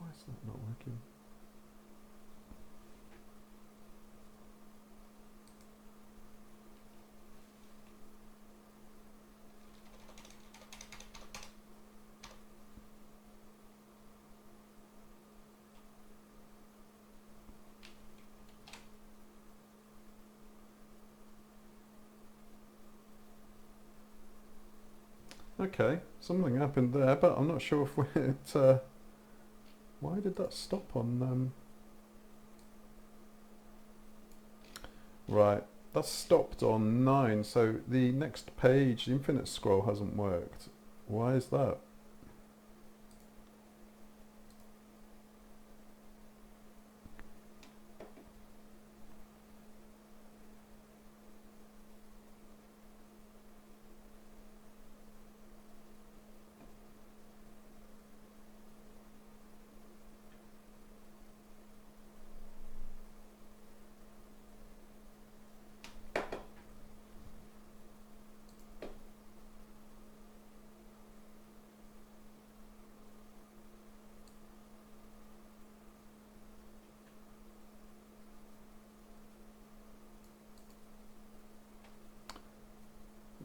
is that not working? Okay, something happened there, but I'm not sure if it. Why did that stop on? Right, that stopped on 9. So the next page, the infinite scroll, hasn't worked. Why is that?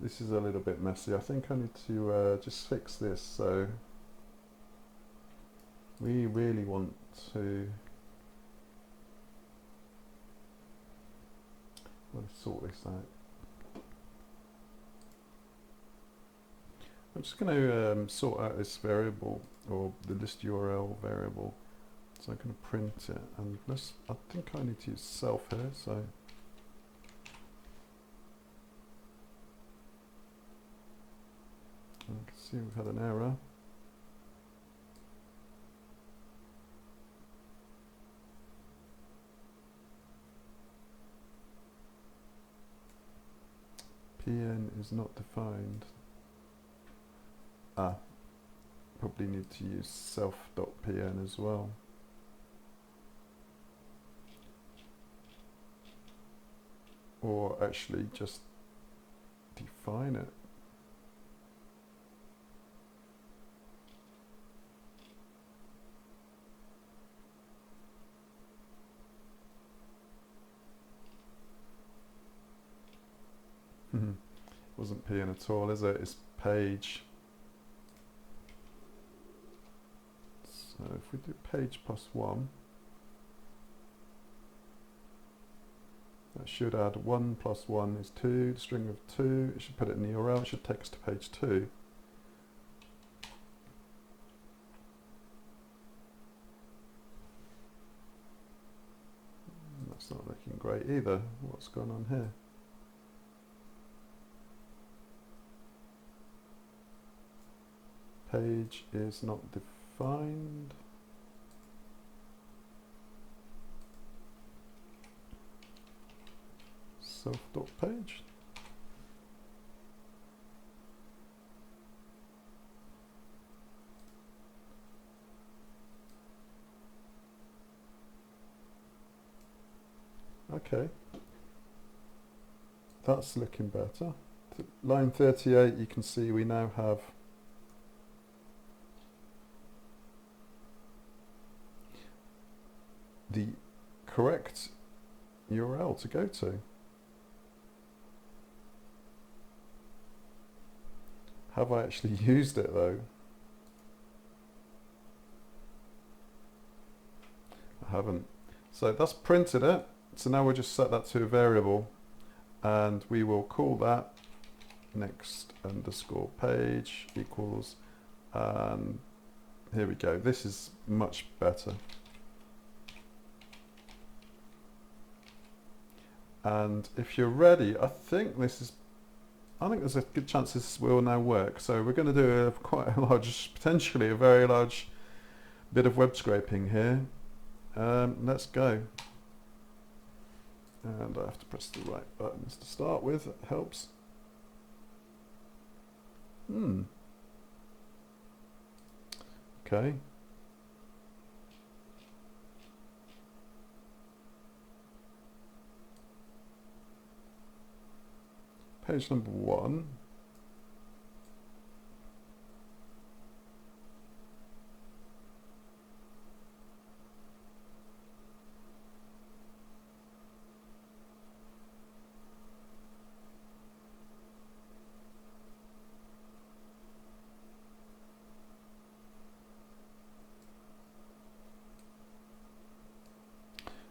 This is a little bit messy. I think I need to just fix this. So we really want to sort this out. I'm just going to sort out this variable, or the list URL variable. So I'm going to print it, and I think I need to use self here, so I can see we've had an error. PN is not defined. Probably need to use self.pn as well. Or actually just define it. Wasn't PN at all, is it? It's page. So if we do page +1, that should add 1 + 1 is 2, the string of 2. It should put it in the URL, it should take us to page 2. That's not looking great either. What's going on here? Page is not defined. Self.page. Okay, that's looking better. Line 38, you can see we now have the correct URL to go to. Have I actually used it though? I haven't. So that's printed it. So now we'll just set that to a variable, and we will call that next underscore page equals, and here we go. This is much better. And if you're ready, I think there's a good chance this will now work. So we're going to do quite a large, potentially a very large bit of web scraping here. Let's go. And I have to press the right buttons to start with. It helps. Okay. Page number 1.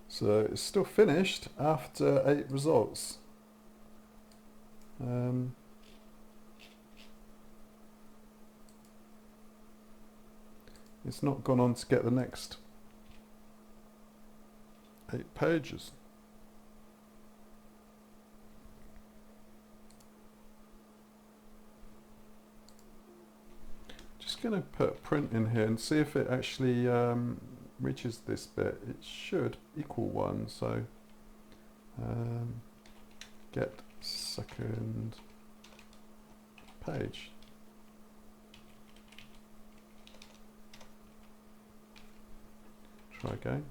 So it's still finished after 8 results. It's not gone on to get the next 8 pages. Just going to put a print in here and see if it actually reaches this bit. It should equal 1, so get second page. Try again.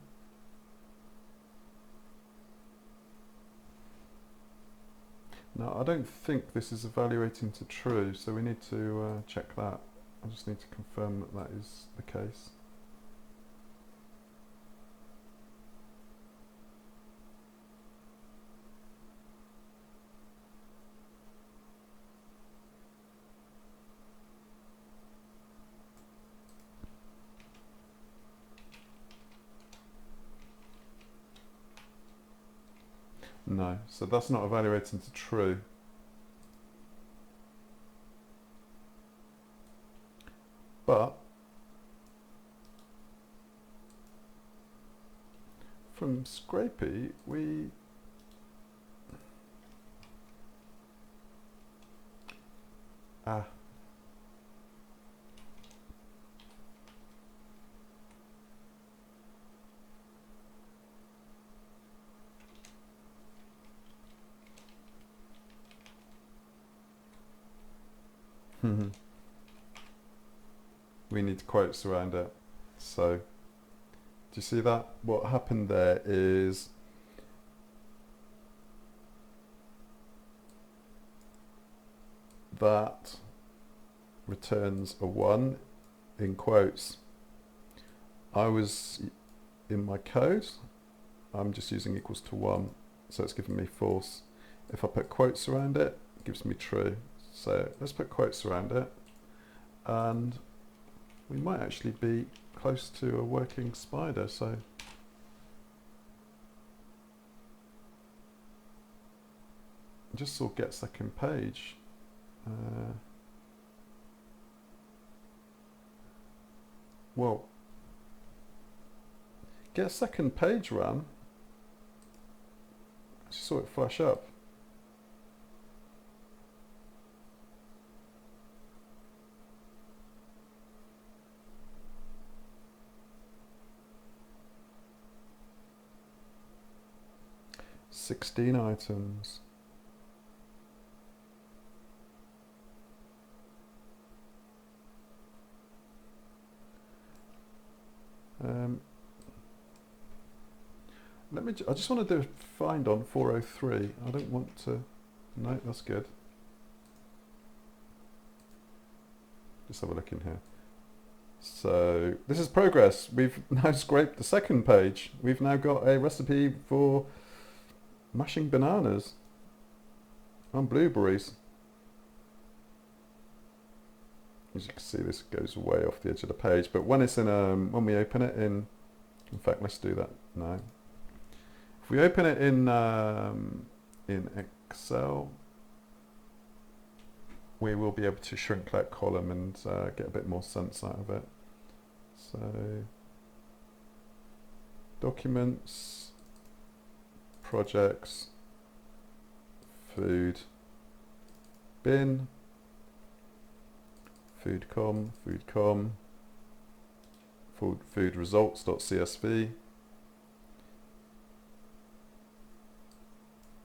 Now I don't think this is evaluating to true, so we need to check that. I just need to confirm that that is the case. No, so that's not evaluating to true. But from Scrapy, we we need quotes around it. So do you see that? What happened there is that returns a 1 in quotes. I was in my code, I'm just using equals to 1, so it's giving me false. If I put quotes around it, it gives me true. So let's put quotes around it, and we might actually be close to a working spider. So I just saw get second page. Well, get second page ran. I just saw it flash up. "16 items. I just want to do a find on 403. I don't want to. No, that's good. Just have a look in here. So this is progress. We've now scraped the second page. We've now got a recipe for mashing bananas on blueberries. As you can see, this goes way off the edge of the page, but when it's in when we open it in fact, let's do that now. If we open it in Excel, we will be able to shrink that column and get a bit more sense out of it. So documents, projects, food, bin, food.com, food results.csv,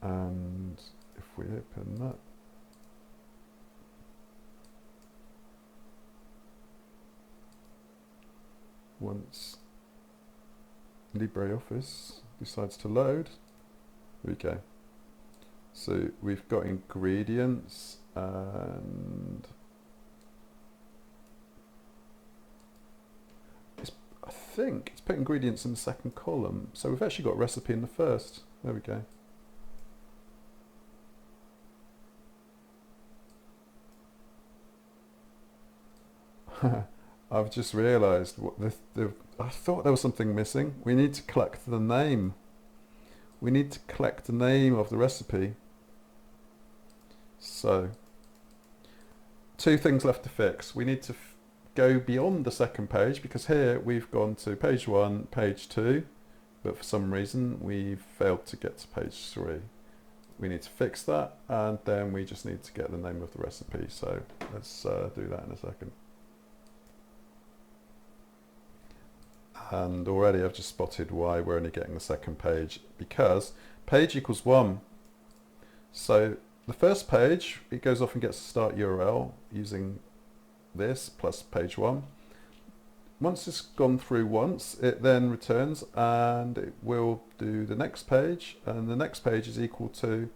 and if we open that, once LibreOffice decides to load, here we go. So we've got ingredients, and I think it's put ingredients in the second column. So we've actually got recipe in the first. There we go. I've just realised what I thought there was something missing. We need to collect the name. We need to collect the name of the recipe. So, two things left to fix. We need to go beyond the second page, because here we've gone to page 1, page 2, but for some reason we've failed to get to page 3. We need to fix that, and then we just need to get the name of the recipe. So let's do that in a second. And already I've just spotted why we're only getting the second page, because page equals 1. So the first page, it goes off and gets a start URL using this plus page 1. Once it's gone through once, it then returns and it will do the next page, and the next page is equal to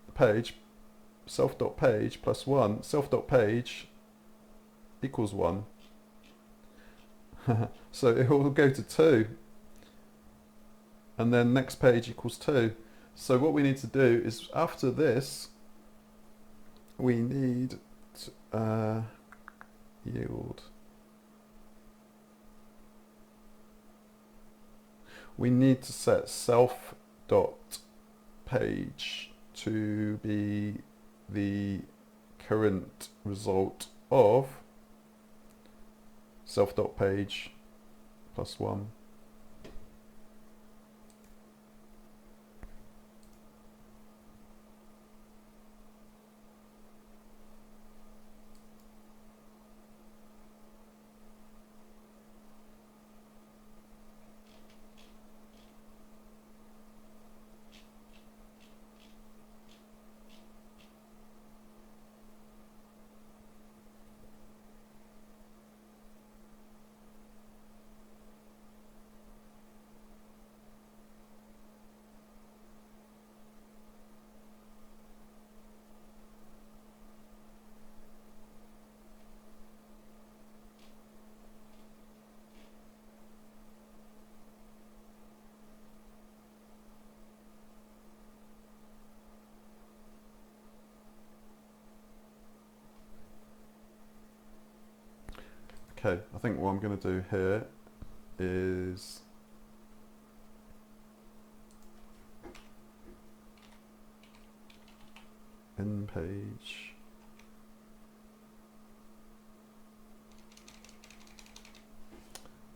the page self.page plus 1. Self.page equals 1. So it will go to 2, and then next page equals 2. So what we need to do is, after this, we need to yield. We need to set self.page to be the current result of self.page plus 1. Okay, I think what I'm going to do here is in page.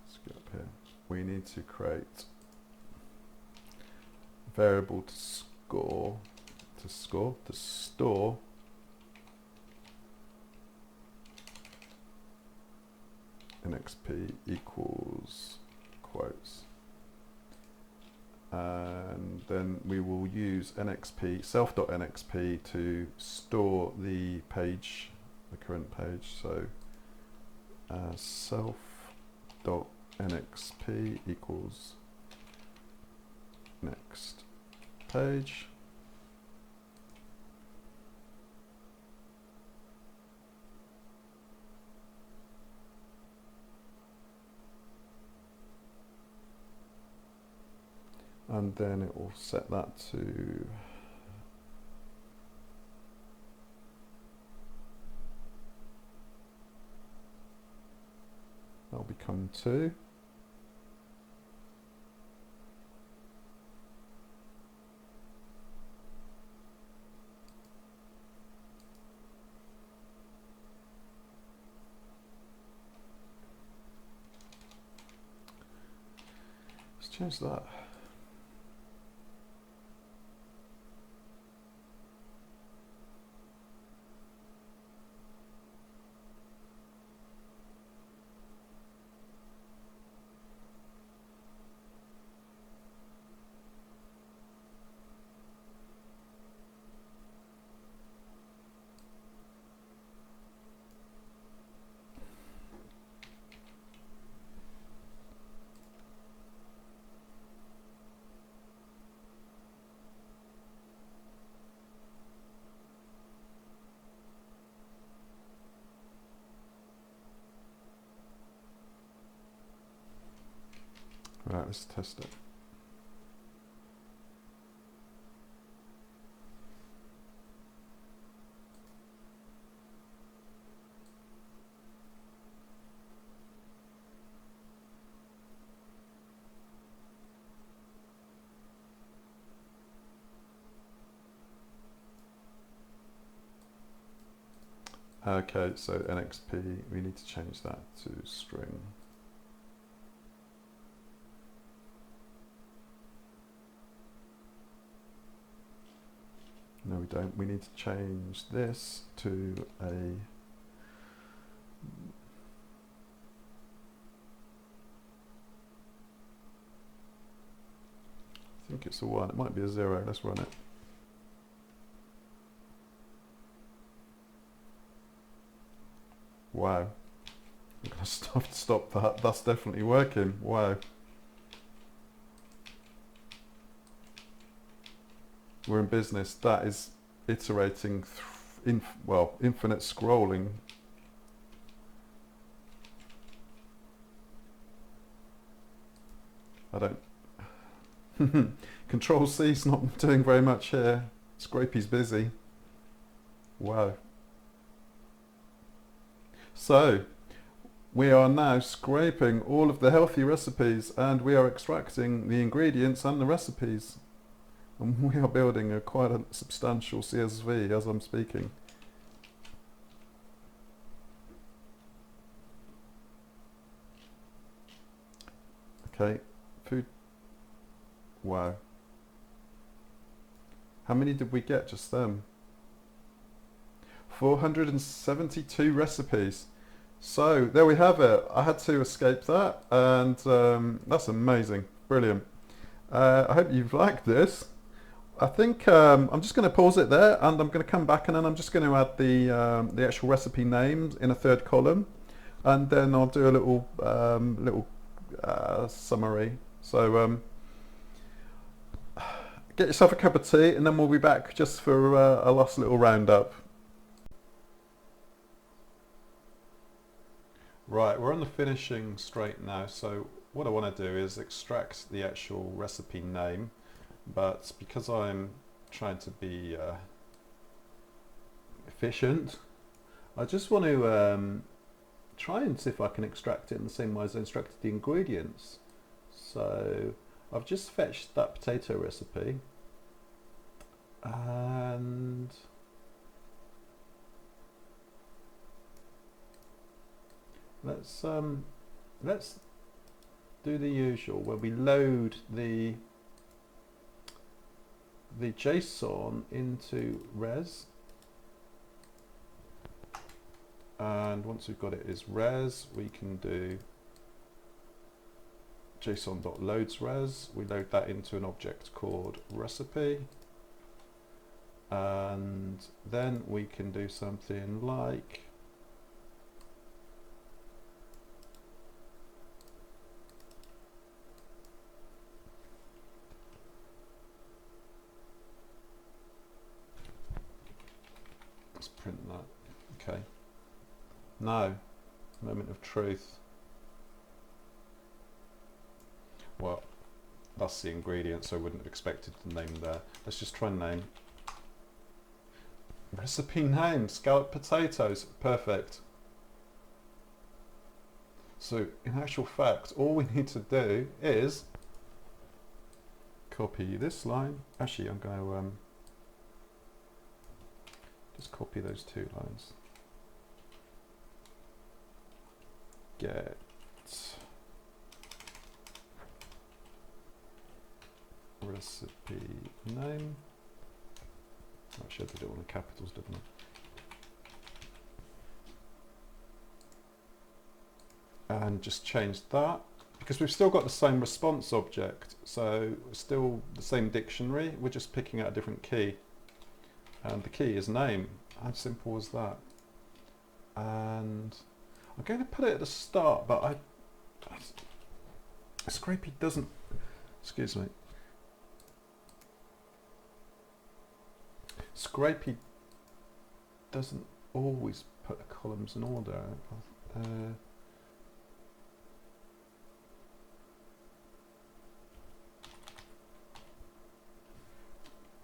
Let's get up here. We need to create a variable to store nxp equals quotes, and then we will use nxp self.nxp to store the page, the current page. So self.nxp equals next page. And then it will set that to that'll become 2. Let's change that. Right, let's test it. Okay, so NXP, we need to change that to string. No, we don't. We need to change this to a I think it's a 1. It might be a 0. Let's run it. Wow. I'm going to stop that. That's definitely working. Wow. We're in business. That is iterating, infinite scrolling. I don't. Control C's not doing very much here. Scrapy's busy. Wow. So, we are now scraping all of the healthy recipes and we are extracting the ingredients and the recipes. And we are building quite a substantial CSV as I'm speaking. Okay, food. Wow. How many did we get just then? 472 recipes. So there we have it. I had to escape that, and that's amazing. Brilliant. I hope you've liked this. I think I'm just going to pause it there, and I'm going to come back, and then I'm just going to add the actual recipe names in a third column, and then I'll do a little summary. So get yourself a cup of tea, and then we'll be back just for a last little roundup. Right, we're on the finishing straight now, so what I want to do is extract the actual recipe name, but because I'm trying to be efficient, I just want to try and see if I can extract it in the same way as I extracted the ingredients. So I've just fetched that potato recipe, and let's do the usual where we load the JSON into res, and once we've got it as res, we can do json.loads res. We load that into an object called recipe, and then we can do something like let's print that. Okay. Now, moment of truth. Well, that's the ingredient, so I wouldn't have expected the name there. Let's just try and name. Recipe name, scalloped potatoes, perfect. So in actual fact, all we need to do is copy this line. Actually, I'm going to just copy those two lines. Get recipe name. Actually, I did it all in capitals, didn't I? And just change that, because we've still got the same response object, so still the same dictionary, we're just picking out a different key, and the key is name. How simple as that? And I'm going to put it at the start, but Scrapy doesn't, excuse me, Scrapy doesn't always put the columns in order.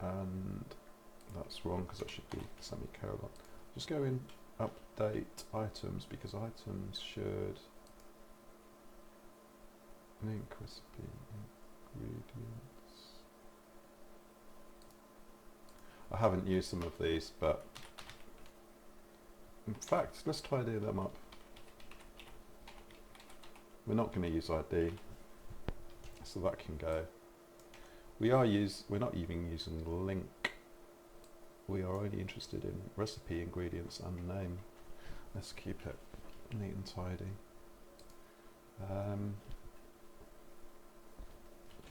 And that's wrong, because that should be semicolon. Just go in update items, because items should link recipe ingredients. I haven't used some of these, but in fact, let's tidy them up. We're not going to use ID, so that can go. We're not even using link. We are only interested in recipe, ingredients, and name. Let's keep it neat and tidy.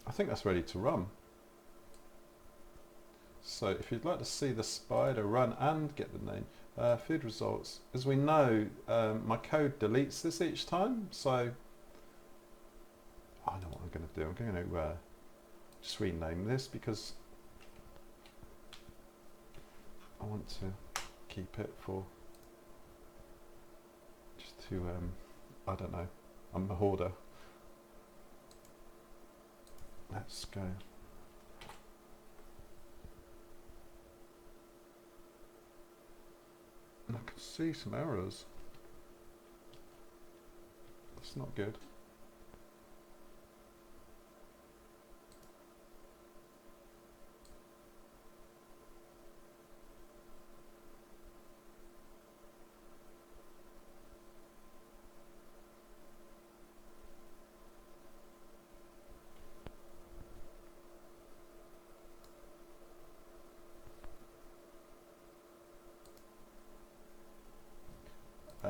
I think that's ready to run. So if you'd like to see the spider run and get the name, food results, as we know, my code deletes this each time, so I know what I'm going to do. I'm going to just rename this, because I want to keep it for just to I don't know, I'm a hoarder. Let's go. And I can see some errors. That's not good.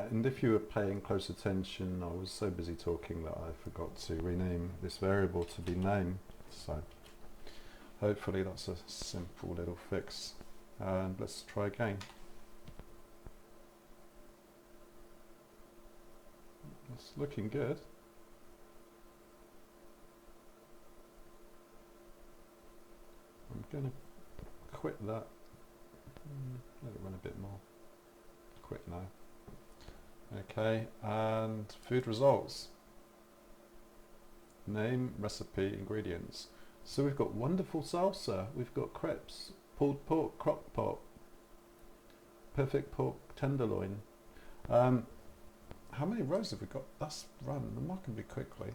And if you were paying close attention, I was so busy talking that I forgot to rename this variable to be name. So hopefully that's a simple little fix. And let's try again. It's looking good. I'm going to quit that. Let it run a bit more. Quit now. Okay, and food results. Name, recipe, ingredients. So we've got wonderful salsa, we've got crepes, pulled pork crock pot, perfect pork tenderloin. how many rows have we got? That's run remarkably quickly.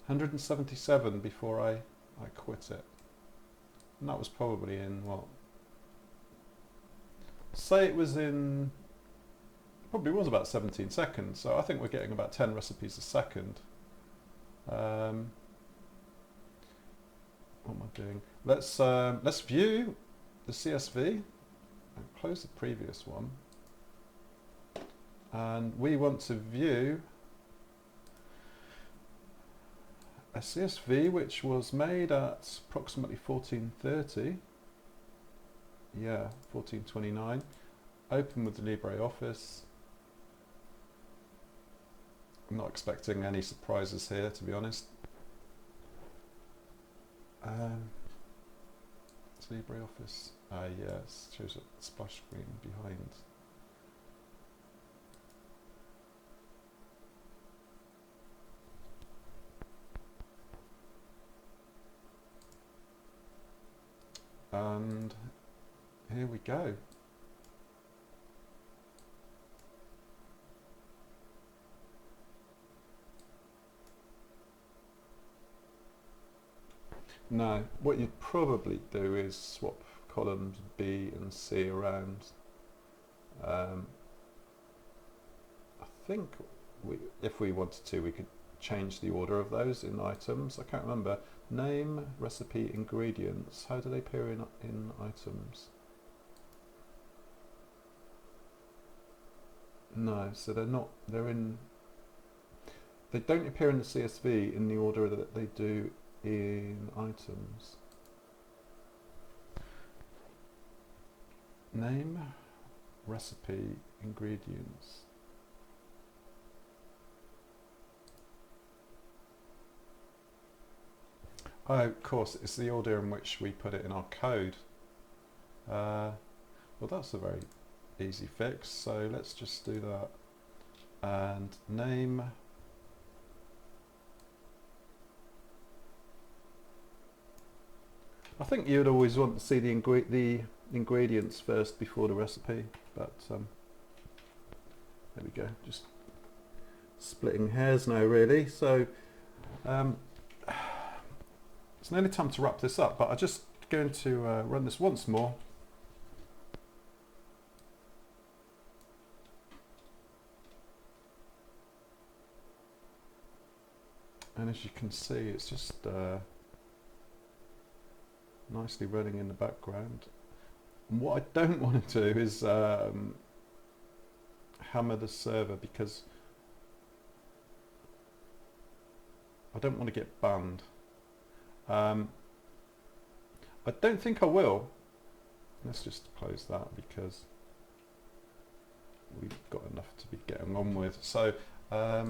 177 before I quit it. And that was probably in what? Say it was in, probably was about 17 seconds. So I think we're getting about 10 recipes a second. What am I doing? Let's view the CSV and close the previous one. And we want to view a CSV which was made at approximately 1430. Yeah, 1429. Open with the LibreOffice. I'm not expecting any surprises here, to be honest. It's LibreOffice. Yes, shows a splash screen behind. And here we go. Now, what you'd probably do is swap columns B and C around. I think if we wanted to, we could change the order of those in items. I can't remember. Name, recipe, ingredients. How do they appear in items? No, so they're not. They don't appear in the CSV in the order that they do in items. Name, recipe, ingredients. Oh, of course, it's the order in which we put it in our code. Well, that's a very easy fix, so let's just do that. And name. I think you'd always want to see the ingredients first before the recipe, but there we go, just splitting hairs now really. So it's nearly time to wrap this up, but I'm just going to run this once more. And as you can see, it's just nicely running in the background. And what I don't want to do is hammer the server, because I don't want to get banned. I don't think I will. Let's just close that because we've got enough to be getting on with. So how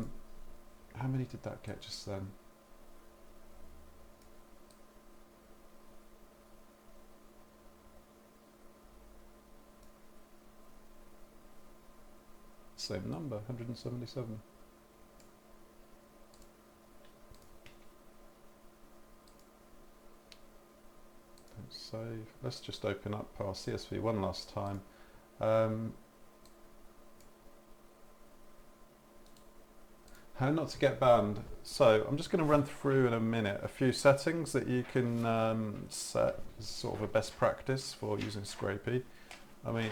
many did that get just then? Same number, 177. Don't save. Let's just open up our CSV one last time. How not to get banned. So I'm just going to run through in a minute a few settings that you can set as sort of a best practice for using Scrapy. I mean,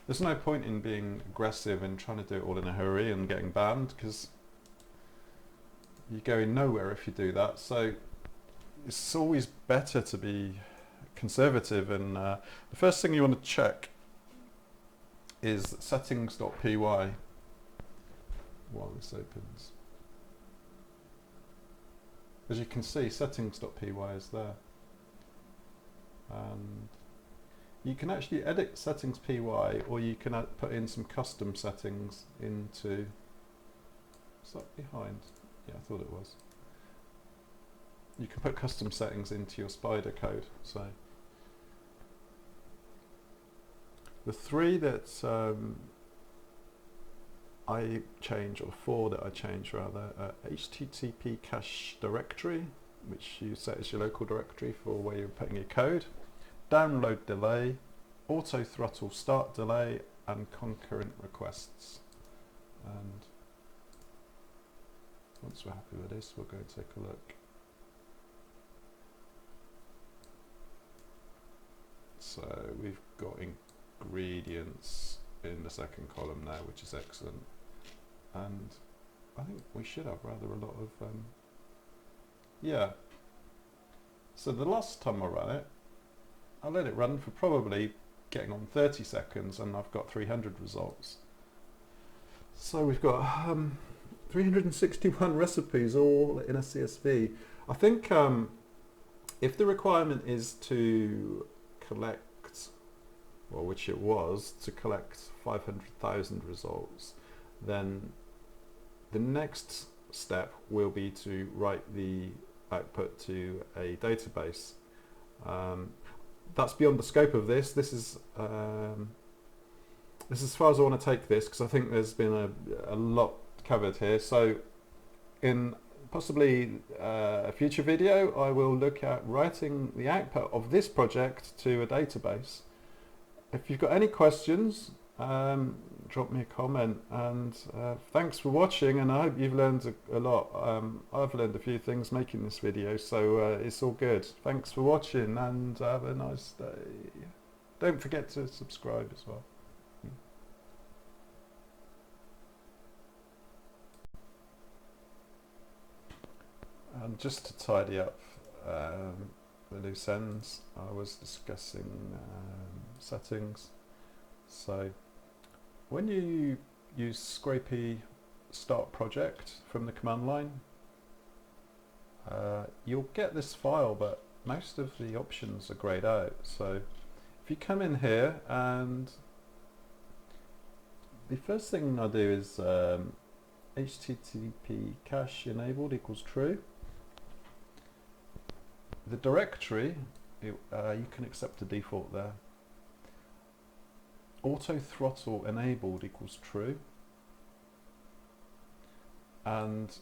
there's no point in being aggressive and trying to do it all in a hurry and getting banned, because you're going nowhere if you do that. So it's always better to be conservative, and the first thing you want to check is settings.py while this opens. As you can see, settings.py is there, and you can actually edit settings.py, or you can put in some custom settings into. Is that behind? Yeah, I thought it was. You can put custom settings into your Spider code. So the three that I change, or four that I change rather, HTTP cache directory, which you set as your local directory for where you're putting your code, download delay, auto throttle start delay, and concurrent requests. And once we're happy with this, we'll go and take a look. So we've got ingredients in the second column now, which is excellent. And I think we should have rather a lot of, yeah. So the last time I ran it, I let it run for probably getting on 30 seconds and I've got 300 results. So we've got 361 recipes all in a CSV. I think if the requirement is to collect, well, which it was, to collect 500,000 results, then the next step will be to write the output to a database. That's beyond the scope of this. This is as far as I want to take this, because I think there's been a lot covered here. So in possibly a future video, I will look at writing the output of this project to a database. If you've got any questions, drop me a comment, and thanks for watching, and I hope you've learned a lot. I've learned a few things making this video, so it's all good. Thanks for watching, and have a nice day. Don't forget to subscribe as well. And just to tidy up the loose ends, I was discussing settings. So when you use Scrapy start project from the command line, you'll get this file, but most of the options are grayed out. So if you come in here, and the first thing I do is HTTP cache enabled equals true. The directory, you can accept the default there. Auto throttle enabled equals true. And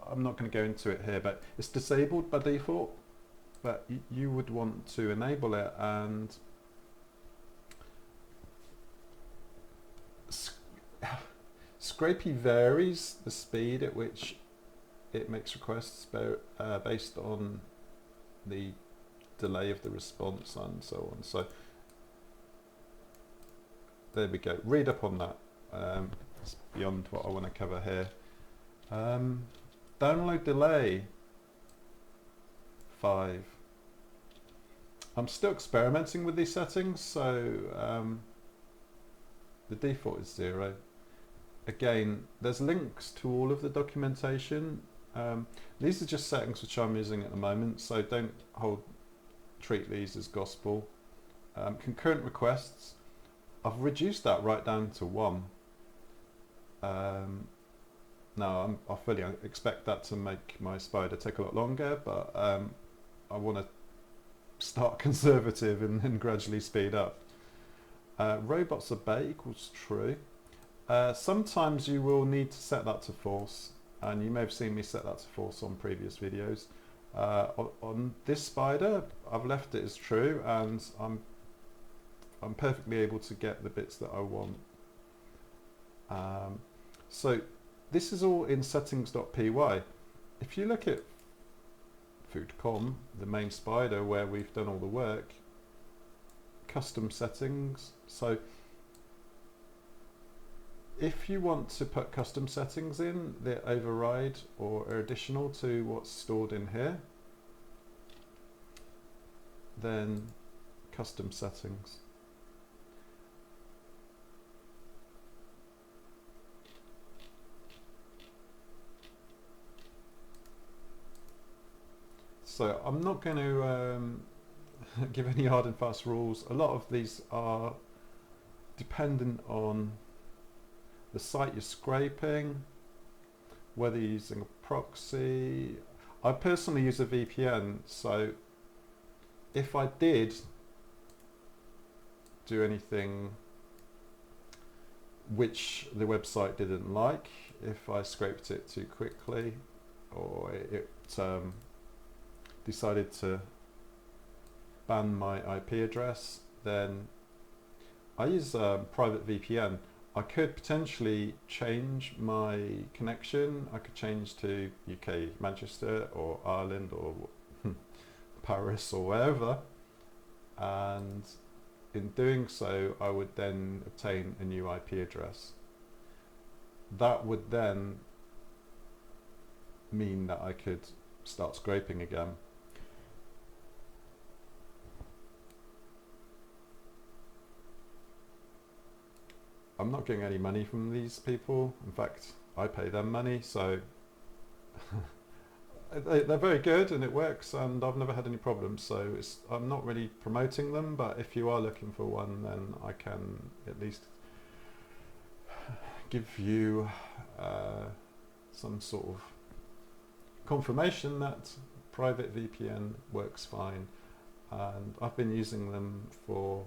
I'm not going to go into it here, but it's disabled by default, but you would want to enable it. And Scrapy varies the speed at which it makes requests based on the delay of the response and so on. So there we go. Read up on that. It's beyond what I want to cover here. Download delay 5. I'm still experimenting with these settings, so the default is 0. Again, there's links to all of the documentation. These are just settings which I'm using at the moment, so don't treat these as gospel. Concurrent requests, I've reduced that right down to 1. Now I fully expect that to make my spider take a lot longer, but I want to start conservative and then gradually speed up. Robots obey equals true. Sometimes you will need to set that to false, and you may have seen me set that to false on previous videos. On this spider, I've left it as true, and I'm perfectly able to get the bits that I want. So this is all in settings.py. If you look at food.com, the main spider where we've done all the work, custom settings. So if you want to put custom settings in, they override or are additional to what's stored in here, then custom settings. So I'm not going to give any hard and fast rules. A lot of these are dependent on the site you're scraping, whether you're using a proxy. I personally use a VPN, so if I did do anything which the website didn't like, if I scraped it too quickly, or it decided to ban my IP address, then I use private VPN. I could potentially change my connection. I could change to UK Manchester or Ireland or Paris or wherever, and in doing so I would then obtain a new IP address. That would then mean that I could start scraping again. I'm not getting any money from these people. In fact, I pay them money, so they're very good and it works, and I've never had any problems, so I'm not really promoting them, but if you are looking for one, then I can at least give you some sort of confirmation that private VPN works fine, and I've been using them for,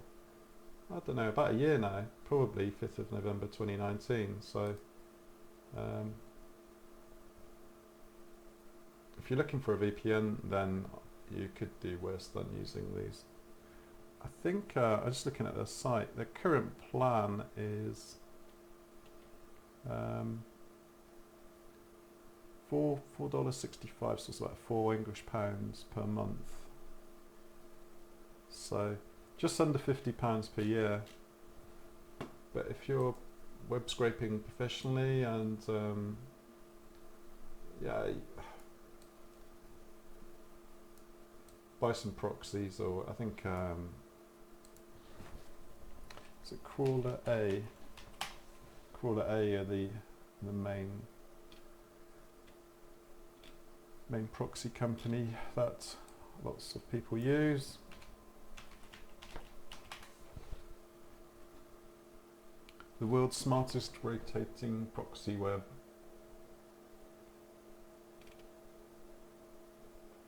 I don't know, about a year now, probably 5th of November 2019, so if you're looking for a VPN, then you could do worse than using these. I think, I'm just looking at their site, their current plan is $4.65, so it's about £4 per month. So just under £50 per year. But if you're web scraping professionally and yeah, buy some proxies, or I think is it Crawler A? Crawler A are the main proxy company that lots of people use. The world's smartest rotating proxy web.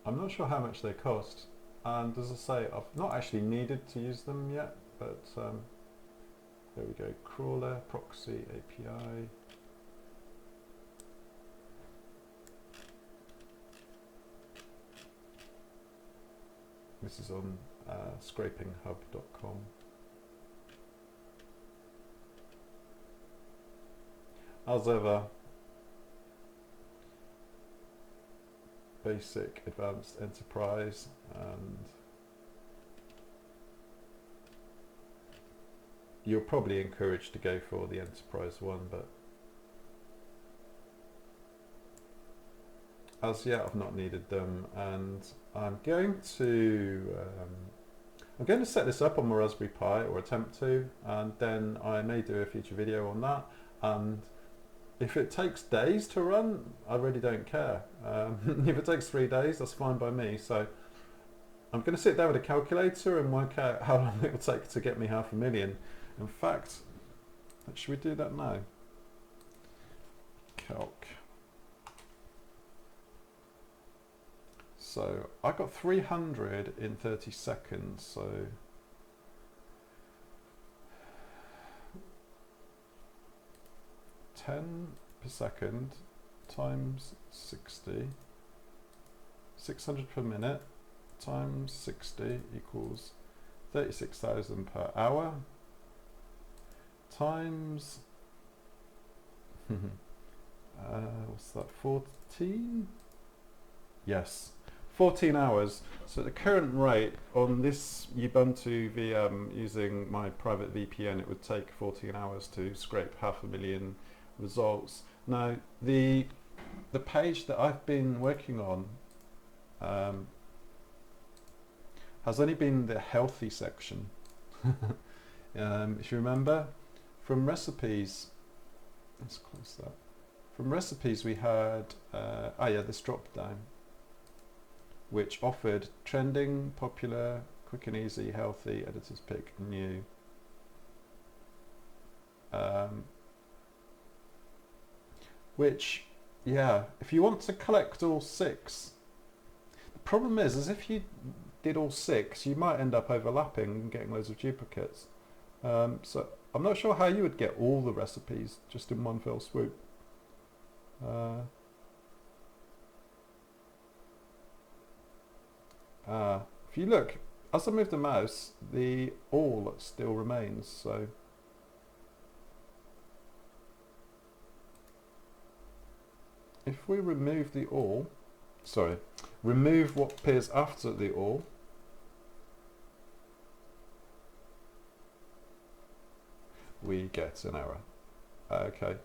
I'm not sure how much they cost, and as I say, I've not actually needed to use them yet, but there we go, Crawler Proxy API. This is on scrapinghub.com. As ever, basic, advanced, enterprise, and you're probably encouraged to go for the enterprise one, but as yet I've not needed them, and I'm going to set this up on my Raspberry Pi, or attempt to, and then I may do a future video on that. And if it takes days to run, I really don't care. If it takes 3 days, that's fine by me. So I'm going to sit down with a calculator and work out how long it will take to get me 500,000. In fact, should we do that now? Calc. So I got 300 in 30 seconds, so $10 per second times 60, 600 per minute times 60 equals 36,000 per hour, times what's that, 14? Yes, 14 hours. So the current rate on this Ubuntu VM using my private VPN, it would take 14 hours to scrape 500,000 results. Now the page that I've been working on has only been the healthy section. If you remember, from recipes, let's close that. From recipes we had this drop down, which offered trending, popular, quick and easy, healthy, editor's pick, new. Which, yeah, if you want to collect all 6, the problem is if you did all 6, you might end up overlapping and getting loads of duplicates. So I'm not sure how you would get all the recipes just in one fell swoop. If you look, as I move the mouse, the all still remains. So if we remove the all, remove what appears after the all, we get an error. Okay.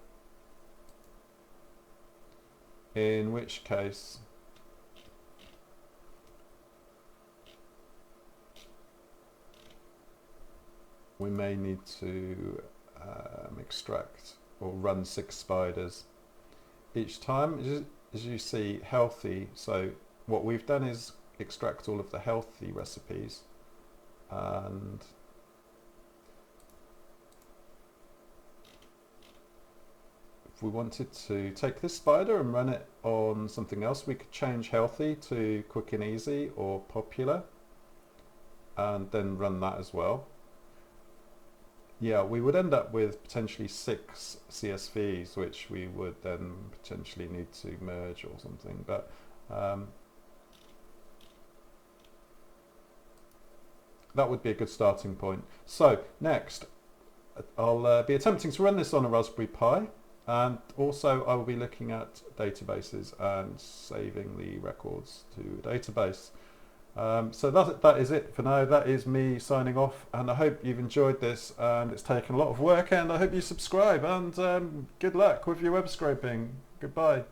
In which case, we may need to extract or run 6 spiders each time. As you see, healthy, so what we've done is extract all of the healthy recipes, and if we wanted to take this spider and run it on something else, we could change healthy to quick and easy or popular and then run that as well. Yeah, we would end up with potentially 6 CSVs, which we would then potentially need to merge or something. But that would be a good starting point. So next, I'll be attempting to run this on a Raspberry Pi, and also I will be looking at databases and saving the records to a database. So that is it for now. That is me signing off, and I hope you've enjoyed this, and it's taken a lot of work, and I hope you subscribe, and good luck with your web scraping. Goodbye.